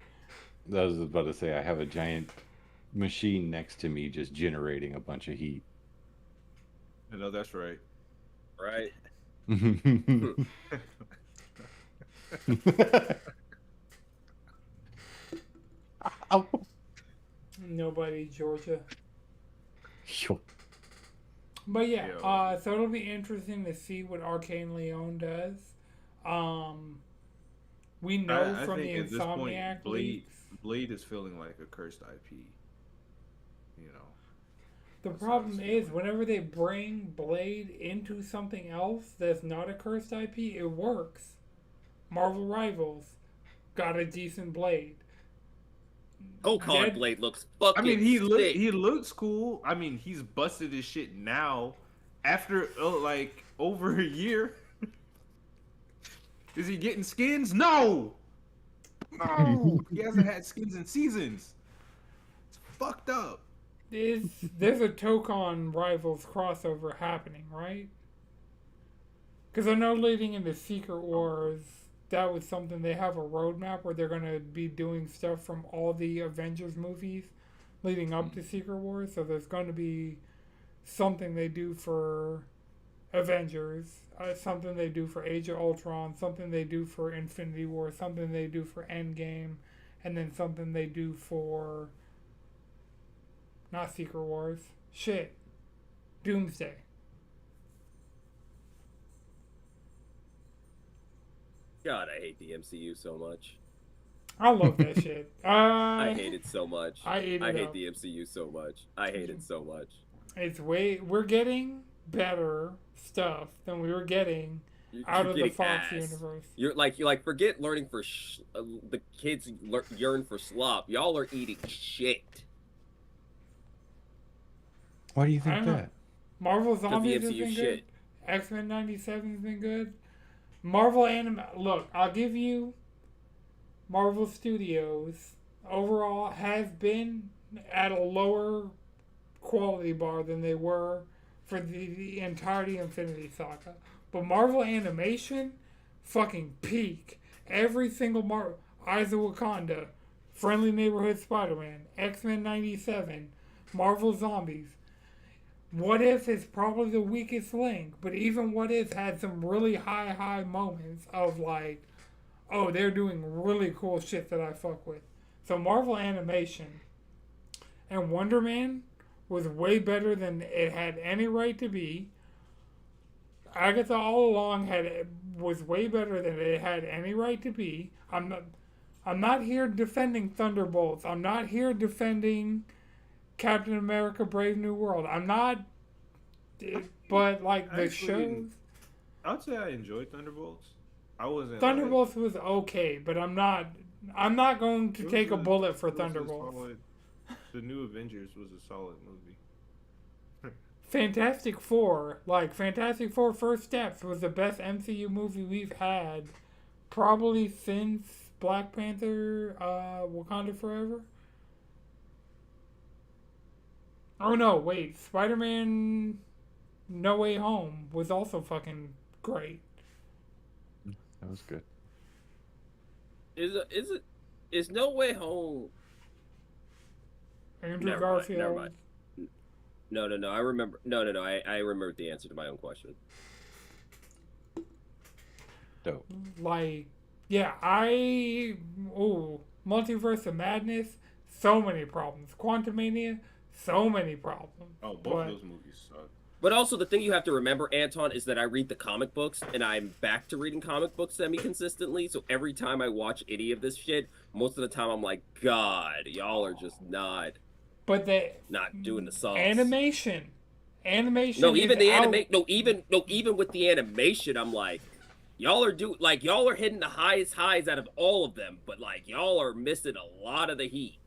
I was about to say I have a giant machine next to me just generating a bunch of heat. I know that's right. Right? Ow. Nobody, Georgia. Sure. But yeah, Yo. so it'll be interesting to see what Arcane Leon does. Um, we know I from the think at this point, Insomniac Blade leaks. Blade is feeling like a cursed IP. You know, The that's how problem it's is, feeling. whenever they bring Blade into something else that's not a cursed IP, it works. Marvel Rivals got a decent Blade. Okon Dead. Blade looks I mean, fucking sick. he looks cool. I mean, he's busted his shit now after like over a year. Is he getting skins? No, no. He hasn't had skins in seasons. It's fucked up. There's a Tokon Rivals crossover happening, right? Because I know leading into Secret Wars, that was something they have a roadmap where they're gonna be doing stuff from all the Avengers movies leading up to Secret Wars. So there's going to be something they do for Avengers, something they do for Age of Ultron, something they do for Infinity War, something they do for Endgame, and then something they do for not Secret Wars. Shit. Doomsday. God, I hate the MCU so much. I love that shit. I hate it so much. I ate I it hate up. the MCU so much. I hate it so much. It's way we're getting better stuff than we were getting out You're of the getting Fox ass. universe. You're like forget learning for the kids yearn for slop. Y'all are eating shit. Why do you I think don't know. that? Marvel Because the Zombies has MCU been shit. good. X-Men 97 has been good. Marvel anime. Look, I'll give you Marvel Studios overall has been at a lower quality bar than they were for the entirety of Infinity Saga. But Marvel Animation, fucking peak. Every single Marvel, Eyes of Wakanda, Friendly Neighborhood Spider-Man, X-Men 97, Marvel Zombies. What If is probably the weakest link, but even What If had some really high moments of like, oh, they're doing really cool shit that I fuck with. So Marvel Animation and Wonder Man was way better than it had any right to be. Agatha all along was way better than it had any right to be. I'm not here defending Thunderbolts. I'm not here defending Captain America: Brave New World. I'm not, but like I the actually shows, I'd say I enjoyed Thunderbolts. I wasn't like Thunderbolts was okay, but I'm not. I'm not going to it was take a bullet for it was a Thunderbolts. solid. The New Avengers was a solid movie. Fantastic Four First Steps was the best MCU movie we've had probably since Black Panther, Wakanda Forever. Oh no, wait, Spider-Man No Way Home was also fucking great. That was good. Is No Way Home? Andrew Never mind. Garfield. Never mind. No. I remember. No. I remember the answer to my own question. Dope. Like, yeah, Multiverse of Madness, so many problems. Quantumania, so many problems. Oh, both But of those movies suck. But also, the thing you have to remember, Anton, is that I read the comic books, and I'm back to reading comic books semi-consistently. So every time I watch any of this shit, most of the time I'm like, God, y'all are just not the doing the sauce. animation No, even is the out. even with the animation, I'm like, y'all are hitting the highest highs out of all of them, but like y'all are missing a lot of the heat.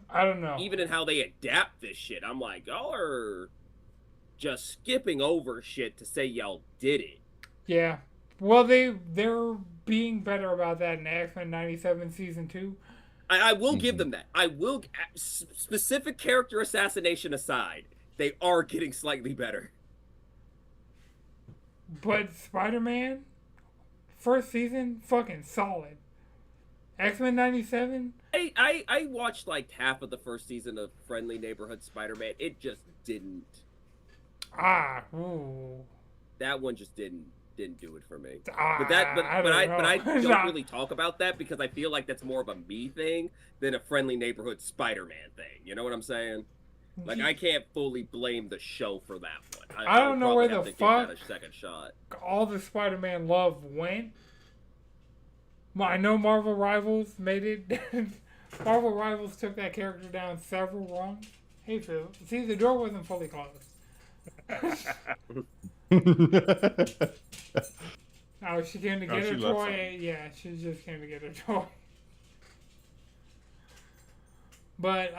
I don't know. Even in how they adapt this shit, I'm like, y'all are just skipping over shit to say y'all did it. Yeah. Well, they're being better about that in X-Men 97 season 2. I will give them that. I will, specific character assassination aside, They are getting slightly better. But Spider-Man, first season, fucking solid. X-Men 97, I watched like half of the first season of Friendly Neighborhood Spider-Man. It just didn't. ooh. That one just didn't do it for me. I don't But I know. don't really talk about that because I feel like that's more of a me thing than a Friendly Neighborhood Spider-Man thing. You know what I'm saying? Like I can't fully blame the show for that one. I don't know where the fuck give that a second shot. all the Spider-Man love went. Well, I know Marvel Rivals made it. Marvel Rivals took that character down several wrongs. Hey Phil, see the door wasn't fully closed. Oh, she came to get she her left toy. something. Yeah, she just came to get her toy. But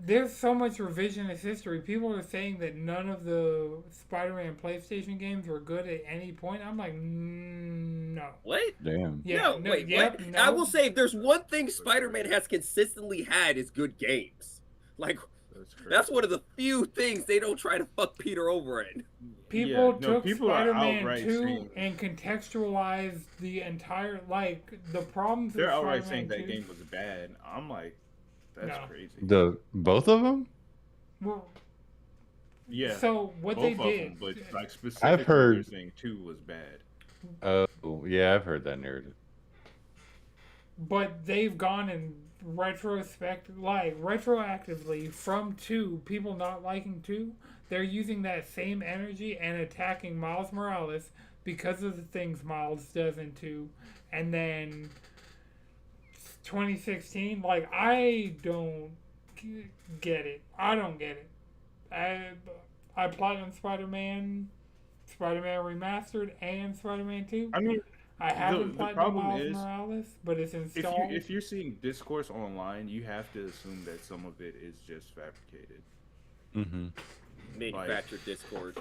there's so much revisionist history. People are saying that none of the Spider-Man PlayStation games were good at any point. I'm like, no. What? Damn. Yeah, no, no, wait, yep, what? no. I will say, if there's one thing Spider-Man has consistently had is good games. Like That's crazy. that's one of the few things they don't try to fuck Peter over in. People took people are Spider-Man outright 2 saying- and contextualized the entire, like, the problems They're with outright Spider-Man saying 2. that game was bad. I'm like, that's No. crazy. The both of them? Well, Yeah. so what both they of did, them, but like specifically, heard- they're saying 2 was bad. Oh, yeah, I've heard that narrative. but they've gone and retroactively from 2, people not liking 2, they're using that same energy and attacking Miles Morales because of the things Miles does in 2. And then 2016, like, I don't get it. I don't get it. I platinum Spider-Man Remastered, and Spider-Man 2. I mean, I haven't the played problem Miles is, Morales, but it's installed. if you're seeing discourse online, you have to assume that some of it is just fabricated, Mm-hmm. Manufactured discord.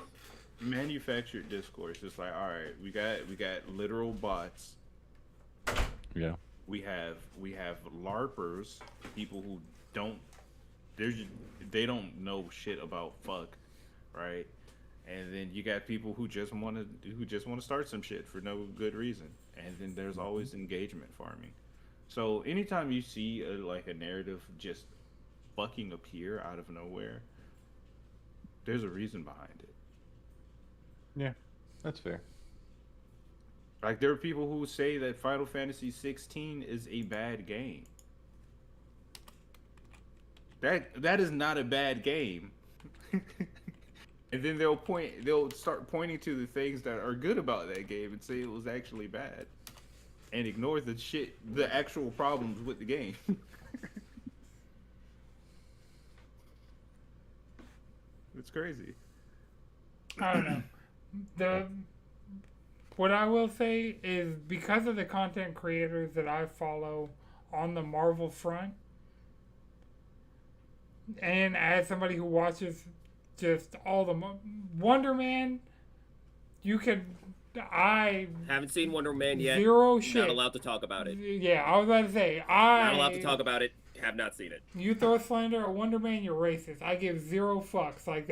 manufactured discourse. It's like, all right, we got literal bots. Yeah. We have larpers, people who don't they don't know shit about fuck, right? And then you got people who just want to start some shit for no good reason. And then there's always engagement farming. So anytime you see a narrative just fucking appear out of nowhere, there's a reason behind it. Yeah, that's fair. Like there are people who say that Final Fantasy 16 is a bad game. That is not a bad game. And then they'll start pointing to the things that are good about that game and say it was actually bad. And ignore the actual problems with the game. It's crazy. I don't know. What I will say is because of the content creators that I follow on the Marvel front, and as somebody who watches just all the Wonder Man, I Haven't seen Wonder Man yet. zero shit. Not allowed to talk about it. Yeah, I was about to say Not allowed to talk about it. Have not seen it. You throw slander at Wonder Man, you're racist. I give zero fucks. Like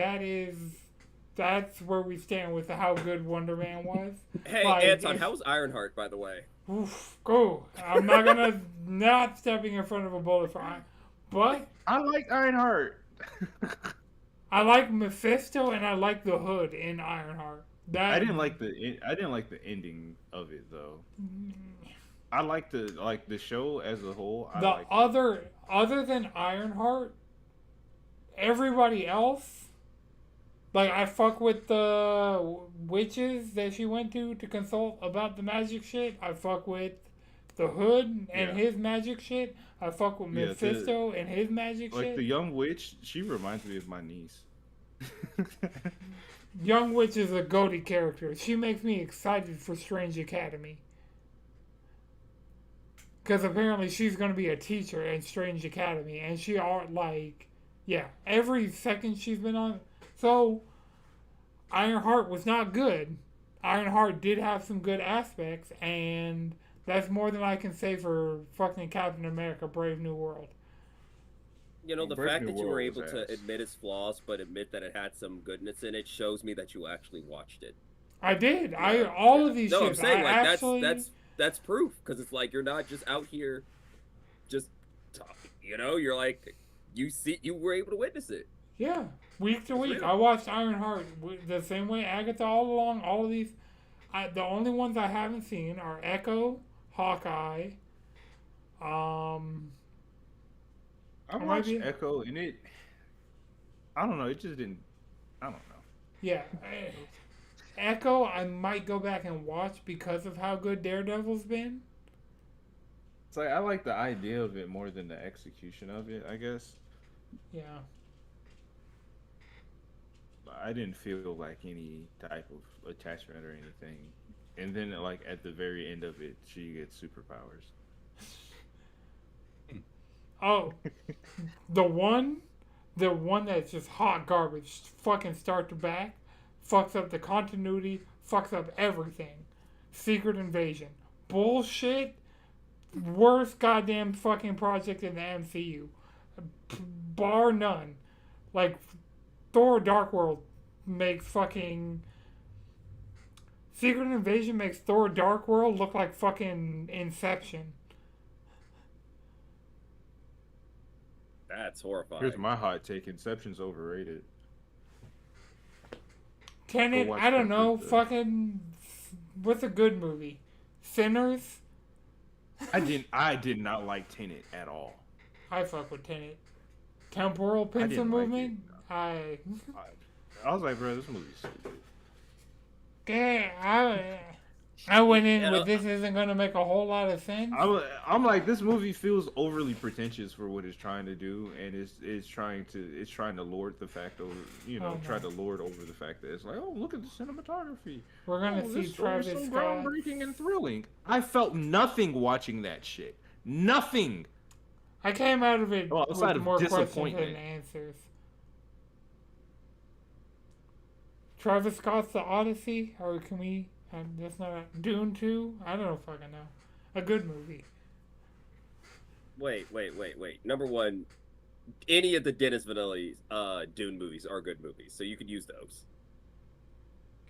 that's where we stand with how good Wonder Man was. Hey, Like, Anton, how was Ironheart, by the way? Oof, go. I'm not gonna not stepping in front of a bullet for Iron, but I like Ironheart. I like Mephisto and I like the Hood in Ironheart. I didn't like the ending of it though. I like the show as a whole. Other than Ironheart, everybody else, like I fuck with the witches that she went to consult about the magic shit. I fuck with the Hood and his magic shit. I fuck with Mephisto and his magic shit. Like the young witch, she reminds me of my niece. Young Witch is a goaty character. She makes me excited for Strange Academy. Because apparently she's going to be a teacher in Strange Academy. And she every second she's been on. So, Ironheart was not good. Ironheart did have some good aspects. And that's more than I can say for fucking Captain America Brave New World. You know, the Brave fact New that you were World able was to ass. admit its flaws, but admit that it had some goodness in it, shows me that you actually watched it. I did. I Yeah, all yeah. of these No, I'm shits. I saying like that's actually, that's that's proof because it's like you're not just out here just talking. You know, you're like you were able to witness it. yeah, week to It's week. real. I watched Ironheart the same way Agatha all along. All of these. The only ones I haven't seen are Echo, Hawkeye. Um, I or watched maybe Echo, and I don't know, it just didn't. I don't know. yeah. Echo, I might go back and watch because of how good Daredevil's been. It's like I like the idea of it more than the execution of it, I guess. Yeah. But I didn't feel like any type of attachment or anything. And then, like at the very end of it, she gets superpowers. Oh, the one that's just hot garbage, fucking start to back, fucks up the continuity, fucks up everything. Secret Invasion, bullshit. Worst goddamn fucking project in the MCU, bar none. Like Thor: Dark World makes fucking Secret Invasion makes Thor: Dark World look like fucking Inception. That's horrifying. Here's my hot take: Inception's overrated. Tenet, watch I don't that know, with the- fucking. What's a good movie? Sinners. I did not like Tenet at all. I fuck with Tenet. Temporal I pincer didn't like movement. I. I was like, bro, this movie's stupid. Yeah, I went in Yeah, with this isn't gonna make a whole lot of sense. I'm like, this movie feels overly pretentious for what it's trying to do, and it's trying to lord the fact over, try to lord over the fact that it's like, oh, look at the cinematography. We're gonna Oh, see this story is Travis so Scott. groundbreaking and thrilling. I felt nothing watching that shit. Nothing. I came out of it Oh, outside with of more questions disappointment. than answers. Travis Scott's The Odyssey, or can we? That's not Dune 2. I don't fucking know. A good movie. Wait. Number one, any of the Dennis Villeneuve Dune movies are good movies, so you could use those.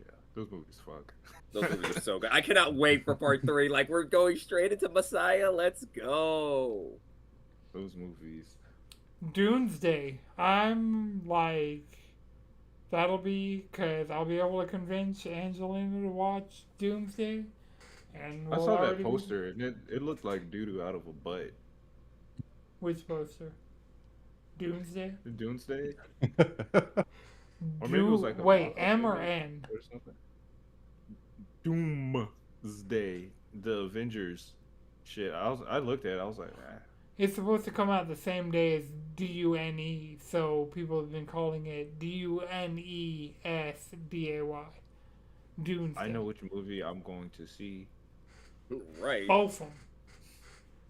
Yeah, those movies fuck. Those movies are so good. I cannot wait for part 3. Like we're going straight into Messiah. Let's go. Those movies. Doomsday. I'm like, that'll be because I'll be able to convince Angelina to watch Doomsday. And I we'll saw that already be- poster, and it looked like doo-doo out of a butt. Which poster? Doomsday? Doomsday? Or maybe it was like a Wait, mock-up M or image N? or something. Doomsday, the Avengers shit. I looked at it, I was like, ah. It's supposed to come out the same day as DUNE, so people have been calling it DUNESDAY. Doomsday. I know which movie I'm going to see. Right. Both of them.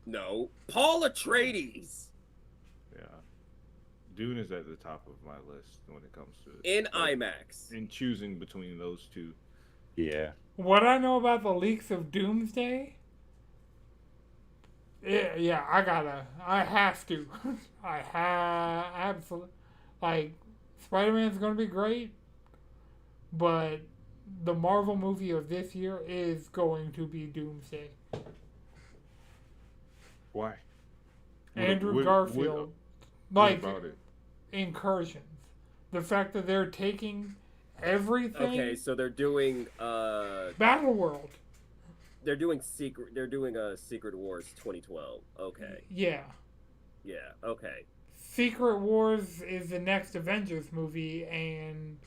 No. Paul Atreides Yeah. Dune is at the top of my list when it comes to in like, IMAX. in choosing between those two. Yeah. What I know about the leaks of Doomsday, yeah, I have to. Absolutely. Like, Spider-Man's gonna be great, but the Marvel movie of this year is going to be Doomsday. Why? Andrew Garfield, like, about it? incursions. The fact that they're taking everything. Okay, so they're doing Battle World. they're doing Secret Wars 2012. Okay. Yeah. Yeah, okay. Secret Wars is the next Avengers movie, and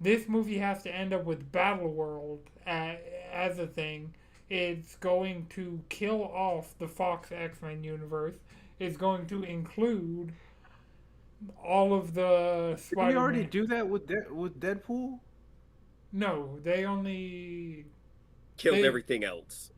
this movie has to end up with Battle World as a thing. It's going to kill off the Fox X-Men universe. It's going to include all of the Did Spider-Man. we already do that with Deadpool? No, they only... Killed They- everything else.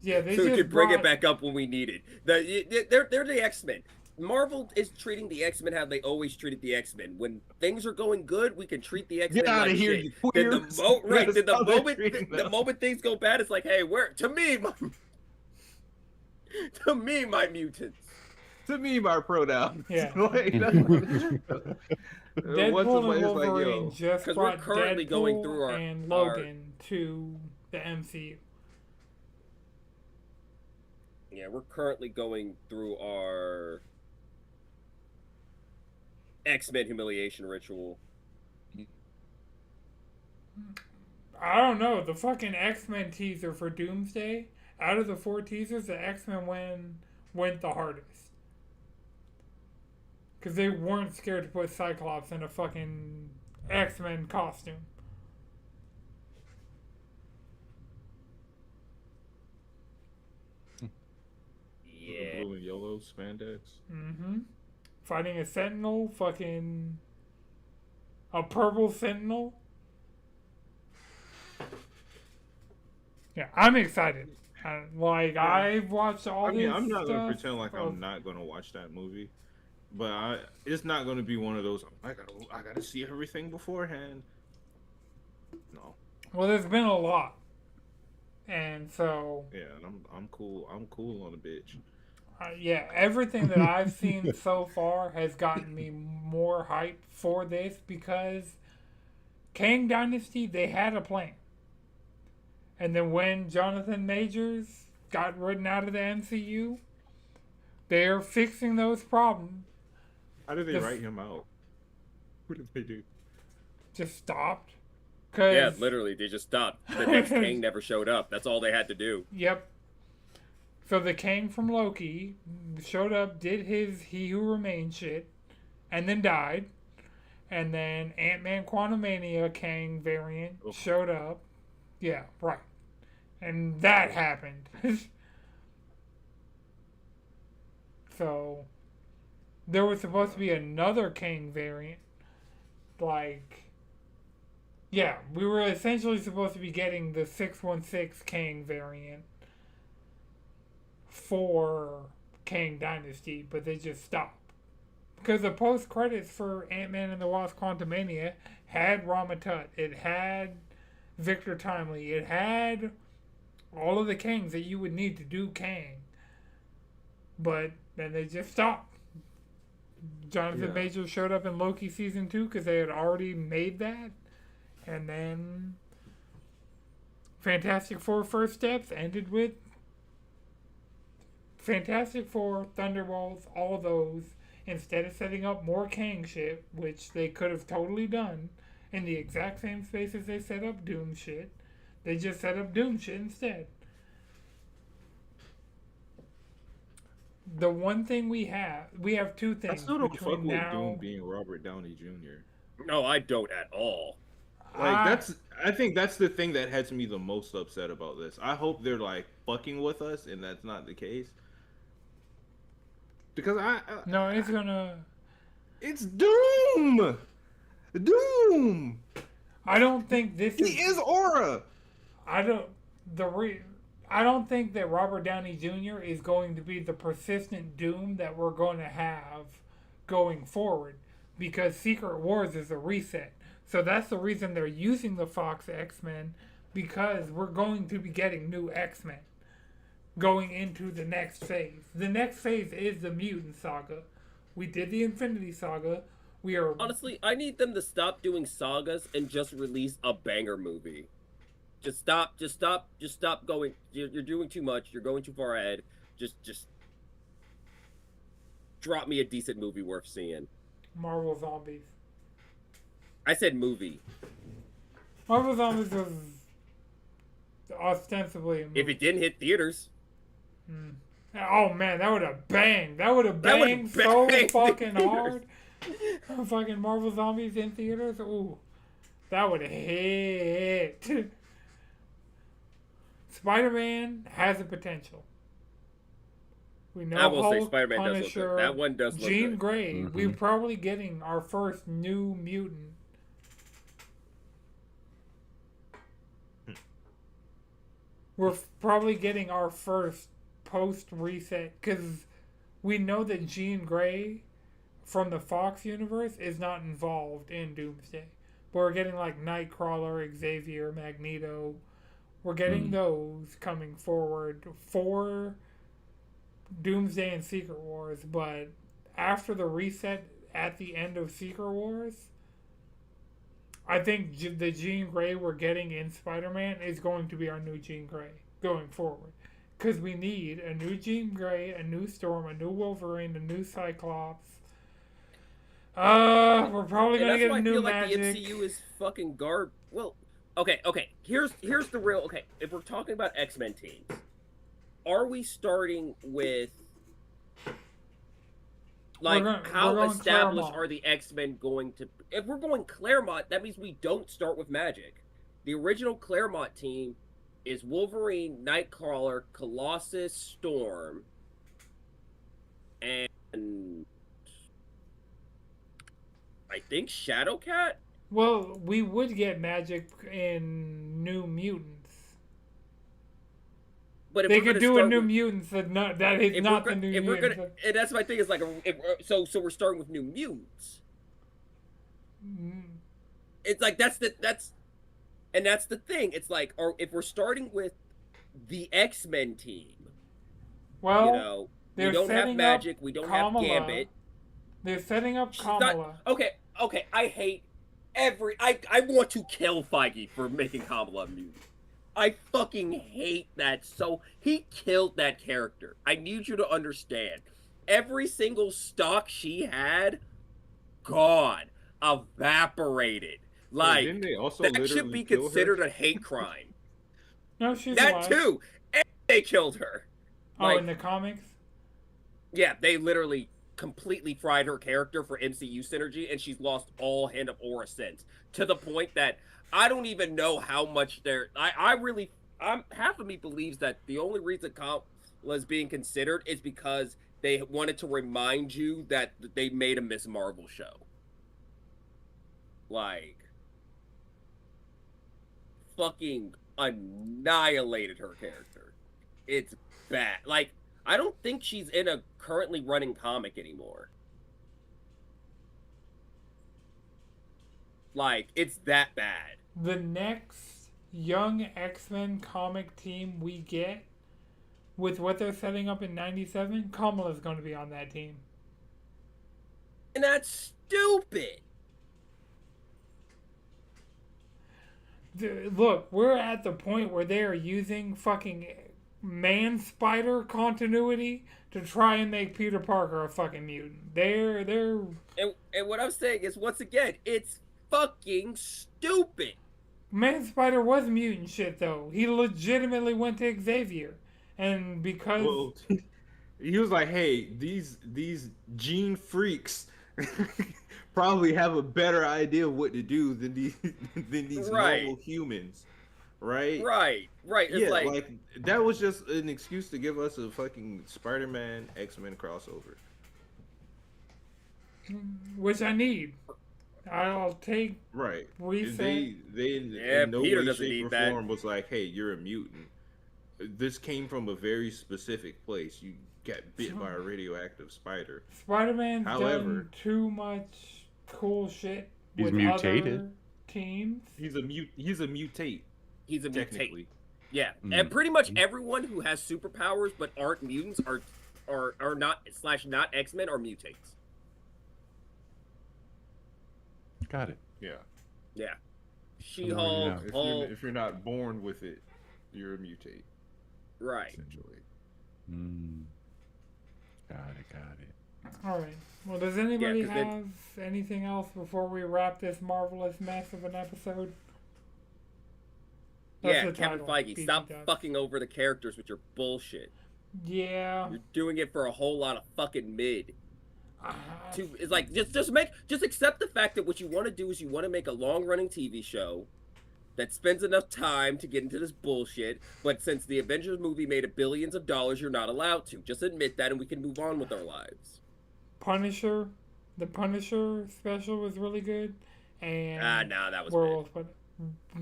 Yeah, they So we just could bring it brought- back up when we need it. They're the X-Men. Marvel is treating the X-Men how they always treated the X-Men. When things are going good, we can treat the X-Men Get outta like here, shit. you Then queers. right. Then That's how the they're moment treating the them. moment things go bad, it's like, hey, where to me, my mutants. to me by pronouns. Yeah. Like, that's what it is. Once Deadpool and somebody's like, Wolverine yo, just 'Cause we're brought currently going Deadpool through and our Logan to the MCU. yeah, we're currently going through our X-Men humiliation ritual. I don't know. The fucking X-Men teaser for Doomsday, out of the 4 teasers, the X-Men went the hardest. Because they weren't scared to put Cyclops in a fucking X-Men costume. the Yeah. blue and yellow spandex. Mm-hmm. Fighting a Sentinel, fucking a purple Sentinel. Yeah, I'm excited. I've watched all I mean, this I'm not gonna stuff pretend like of- I'm not gonna watch that movie, but it's not gonna be one of those. I gotta see everything beforehand. No, Well, there's been a lot, and so yeah, and I'm cool. I'm cool on a bitch. yeah, everything that I've seen so far has gotten me more hyped for this because Kang Dynasty, they had a plan. And then when Jonathan Majors got written out of the MCU, they're fixing those problems. How did they The- write him out? What did they do? Just stopped. 'Cause, Yeah, literally, they just stopped. The next King never showed up. That's all they had to do. Yep. So the Kang from Loki showed up, did his He Who Remains shit, and then died. And then Ant-Man Quantumania Kang variant Ugh. showed up. Yeah, right. And that happened. So there was supposed to be another Kang variant. Yeah, we were essentially supposed to be getting the 616 Kang variant for Kang Dynasty, but they just stopped. Because the post credits for Ant-Man and the Wasp Quantumania had Rama Tut, it had Victor Timely, it had all of the Kangs that you would need to do Kang. But then they just stopped. Jonathan Yeah. Majors showed up in Loki season 2 because they had already made that. And then Fantastic Four First Steps ended with Fantastic Four, Thunderbolts, all of those. Instead of setting up more Kang shit, which they could have totally done in the exact same space as they set up Doom shit, they just set up Doom shit instead. The one thing we have two I things still don't between fuck with now. Doom being Robert Downey Jr. No, I don't at all. Like I think that's the thing that has me the most upset about this. I hope they're like fucking with us, and that's not the case. Because No, it's gonna. it's Doom. Doom. I don't think this He is Aura. I don't. I don't think that Robert Downey Jr. is going to be the persistent Doom that we're going to have going forward, because Secret Wars is a reset. So that's the reason they're using the Fox X-Men, because we're going to be getting new X-Men going into the next phase. The next phase is the Mutant Saga. We did the Infinity Saga. We are Honestly, I need them to stop doing sagas and just release a banger movie. Just stop going. You're doing too much. You're going too far ahead. Just drop me a decent movie worth seeing. Marvel Zombies. I said movie. Marvel Zombies was ostensibly a movie. If it didn't hit theaters, Oh man, that would have banged. That would have That would've banged so banged fucking theaters. hard. Fucking Marvel Zombies in theaters. Ooh, that would have hit. Spider-Man has the potential. We know I will say Hulk, Spider-Man does look Punisher, good. That one does look Jean good. Grey. Mhm. We're probably getting our first new mutant. We're probably getting our first post-reset, because we know that Jean Grey from the Fox universe is not involved in Doomsday. But we're getting like Nightcrawler, Xavier, Magneto. We're getting those coming forward for Doomsday and Secret Wars, but after the reset at the end of Secret Wars, I think the Jean Grey we're getting in Spider-Man is going to be our new Jean Grey going forward. Because we need a new Jean Grey, a new Storm, a new Wolverine, a new Cyclops. We're probably And gonna that's get why a I new feel Magic. like the MCU is fucking garb. Well, okay. Here's the real. Okay, if we're talking about X-Men teams, are we starting with like we're how going established Claremont. are the X-Men going to? If we're going Claremont, that means we don't start with Magic. The original Claremont team is Wolverine, Nightcrawler, Colossus, Storm, and I think Shadowcat. Well, we would get Magic in New Mutants. But if They we're could gonna do a start New with, Mutants that is if not we're the New if we're Mutants. gonna, and that's my thing is like, so we're starting with New Mutants. Mm. It's like that's the thing. It's like, or if we're starting with the X-Men team, Well, you know, we they're don't have setting Magic, up we don't Kamala. have Gambit. They're setting up She's Kamala. not okay. I hate I want to kill Feige for making Kamala a mutant. I fucking hate that. So he killed that character. I need you to understand. Every single stock she had, gone, evaporated. Wait, Like didn't they also that should literally be kill her? considered a hate crime. No, she's That alive. too. And they killed her. Oh, Like, in the comics? yeah, they literally completely fried her character for MCU synergy, and she's lost all hint of aura since. To the point that I don't even know how much they're. Half of me believes that the only reason Kamala's being considered is because they wanted to remind you that they made a Miss Marvel show. Like, fucking annihilated her character. It's bad. Like, I don't think she's in a currently running comic anymore. Like, it's that bad. The next young X-Men comic team we get, with what they're setting up in 97, Kamala's going to be on that team. And that's stupid. Look, we're at the point where they are using fucking Man-Spider continuity to try and make Peter Parker a fucking mutant. They're And what I'm saying is, once again, it's fucking stupid. Man-Spider was mutant shit though. He legitimately went to Xavier, and because Well, he was like, "Hey, these gene freaks probably have a better idea of what to do than these Right. normal humans, right?" Right. It's Yeah, like, that was just an excuse to give us a fucking Spider-Man X-Men crossover. which I need. I'll take Right. reset. They Yeah, in no Peter way, doesn't shape, need or that. form was like, "Hey, you're a mutant." This came from a very specific place. You got bit by a radioactive spider. Spider-Man's However- done too much cool shit He's with mutated. other teams. He's a mutate he's a mutate. technically. Yeah. Mm. And pretty much everyone who has superpowers but aren't mutants are not not X-Men are mutates. Got it. Yeah. Yeah. know. She-Hulk, If Hulk, if you're not born with it, you're a mutate right. essentially. Mm. Got it. All right. Well, does anybody 'cause have anything else before we wrap this marvelous mess of an episode? That's Yeah, the Kevin title, Feige, BT stop Dubs. fucking over the characters with your bullshit. Yeah. You're doing it for a whole lot of fucking mid. Uh, It's like just accept the fact that what you want to do is you want to make a long running TV show that spends enough time to get into this bullshit. But since the Avengers movie made billions of dollars, you're not allowed to. Just admit that, and we can move on with our lives. Punisher. The Punisher special was really good. And No, that was Werewolf, mid. but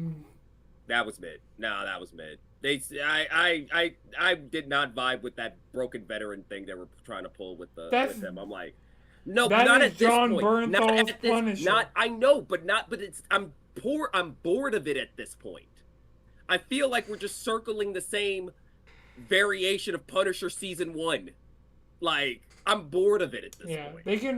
That was mid. No, that was mid. I did not vibe with that broken veteran thing they were trying to pull with That's- them. I'm like, no, that not is at this John point. Not Bernthal's at this. Punisher. Not I know, but it's I'm bored of it at this point. I feel like we're just circling the same variation of Punisher season 1. Like, I'm bored of it at this Yeah, point. they can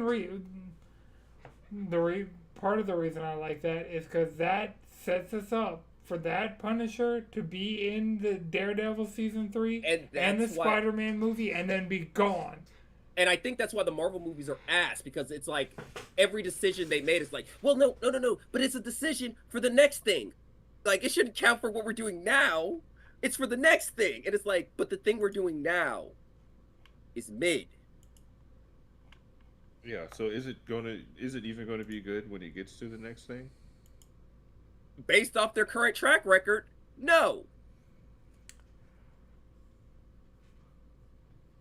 part of the reason I like that is because that sets us up for that Punisher to be in the Daredevil season 3 And and the that's why, Spider-Man movie and then be gone. and I think that's why the Marvel movies are ass, because it's like every decision they made is like, well, no, but it's a decision for the next thing. Like, it shouldn't count for what we're doing now. It's for the next thing. And it's like, but the thing we're doing now is mid. Yeah. So is it even gonna be good when it gets to the next thing? Based off their current track record, no.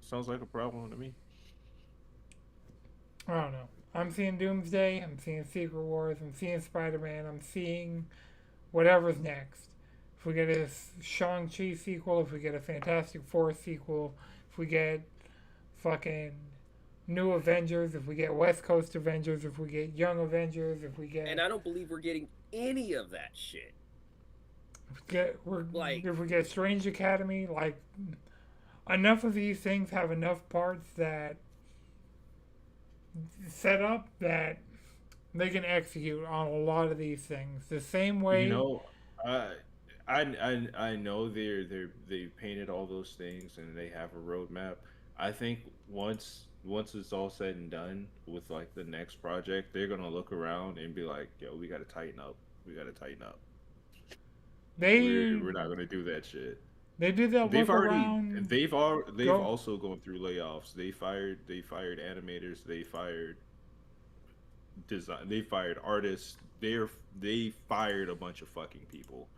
Sounds like a problem to me. I don't know. I'm seeing Doomsday. I'm seeing Secret Wars. I'm seeing Spider-Man. I'm seeing whatever's next. If we get a Shang-Chi sequel, if we get a Fantastic Four sequel, if we get fucking New Avengers, if we get West Coast Avengers, if we get Young Avengers, if we get And I don't believe we're getting any of that shit. Like, if we get Strange Academy, like enough of these things have enough parts that set up that they can execute on a lot of these things the same way. You know, I I know they painted all those things and they have a roadmap. I think once it's all said and done with like the next project, they're gonna look around and be like, "Yo, we gotta tighten up. We gotta tighten up. They We're not gonna do that shit." they did that They've look already around. they've Go. also gone through layoffs. They fired animators. They fired artists. They fired a bunch of fucking people.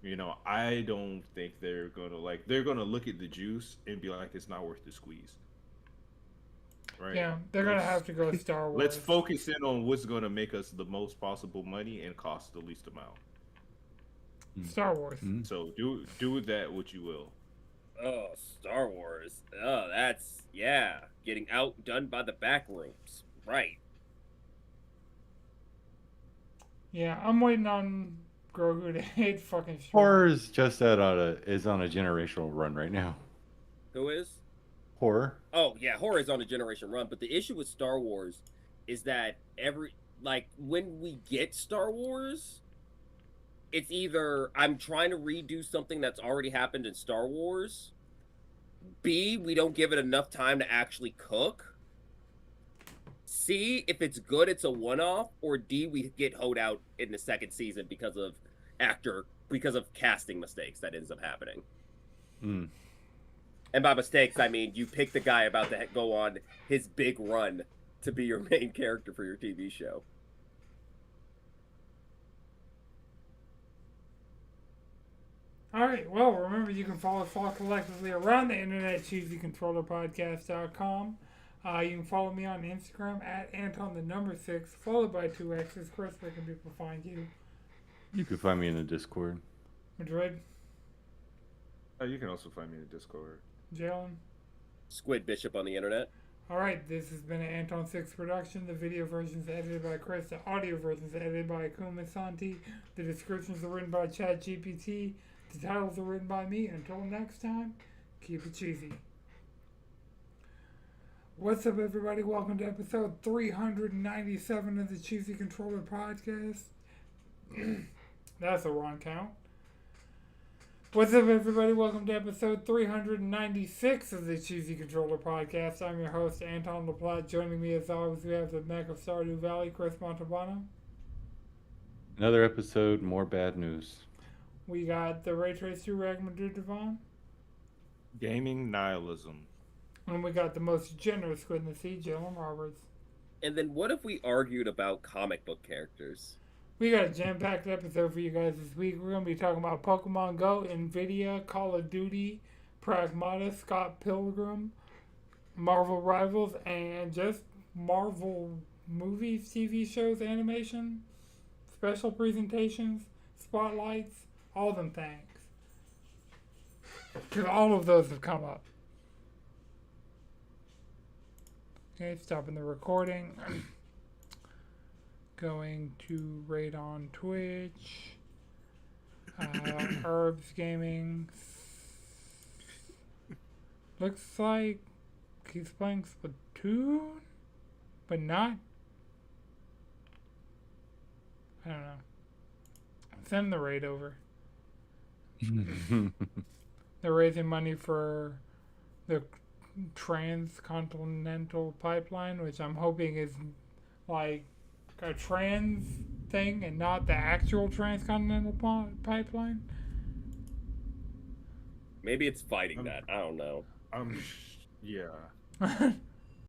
You know, I don't think they're gonna look at the juice and be like, it's not worth the squeeze. Right? Yeah, they're gonna Let's have to go Star Wars. let's focus in on what's gonna make us the most possible money and cost the least amount. Star Wars. So do with that what you will. oh, Star Wars. Oh, that's, yeah, getting outdone by the back rooms. Right. Yeah, I'm waiting on Grogu to hit fucking strong. Horror is just is on a generational run right now. Who is? Horror. Oh, yeah, horror is on a generation run, but the issue with Star Wars is that when we get Star Wars, it's either I'm trying to redo something that's already happened in Star Wars, B, we don't give it enough time to actually cook, C, if it's good, it's a one-off, or D, we get hoed out in the second season because of casting mistakes that ends up happening. Mm. And by mistakes, I mean you pick the guy about to go on his big run to be your main character for your TV show. Alright, well, remember you can follow us all collectively around the internet, cheesycontrollerpodcast.com. You can follow me on Instagram at Anton6, followed by 2X's. Chris, where can people find you? You can find me in the Discord. Madrid, You can also find me in the Discord. Jalen. Squid Bishop on the internet. Alright, this has been an Anton6 production. The video version is edited by Chris. The audio version is edited by Akuma Santi. The descriptions are written by ChatGPT. The titles are written by me. Until next time, keep it cheesy. What's up, everybody? Welcome to episode 397 of the Cheesy Controller Podcast. That's a wrong count. What's up, everybody? Welcome to episode 396 of the Cheesy Controller Podcast. I'm your host, Anton LaPlatte. Joining me, as always, we have the Mech of Stardew Valley, Chris Montalbano. Another episode, more bad news. We got the Ray Trace 2 Ragman Devon. Gaming nihilism. And we got the most generous squid in the sea, Jalen Roberts. And then what if we argued about comic book characters? We got a jam-packed episode for you guys this week. We're going to be talking about Pokemon Go, NVIDIA, Call of Duty, Pragmata, Scott Pilgrim, Marvel Rivals, and just Marvel movies, TV shows, animation, special presentations, spotlights, all them things. Because all of those have come up. Okay, stopping the recording. Going to raid on Twitch. Herbs Gaming. Looks like he's playing Splatoon, but not. I don't know. Send the raid over. They're raising money for the transcontinental pipeline, which I'm hoping is like a trans thing and not the actual transcontinental pipeline. Maybe it's fighting that. I don't know. Yeah.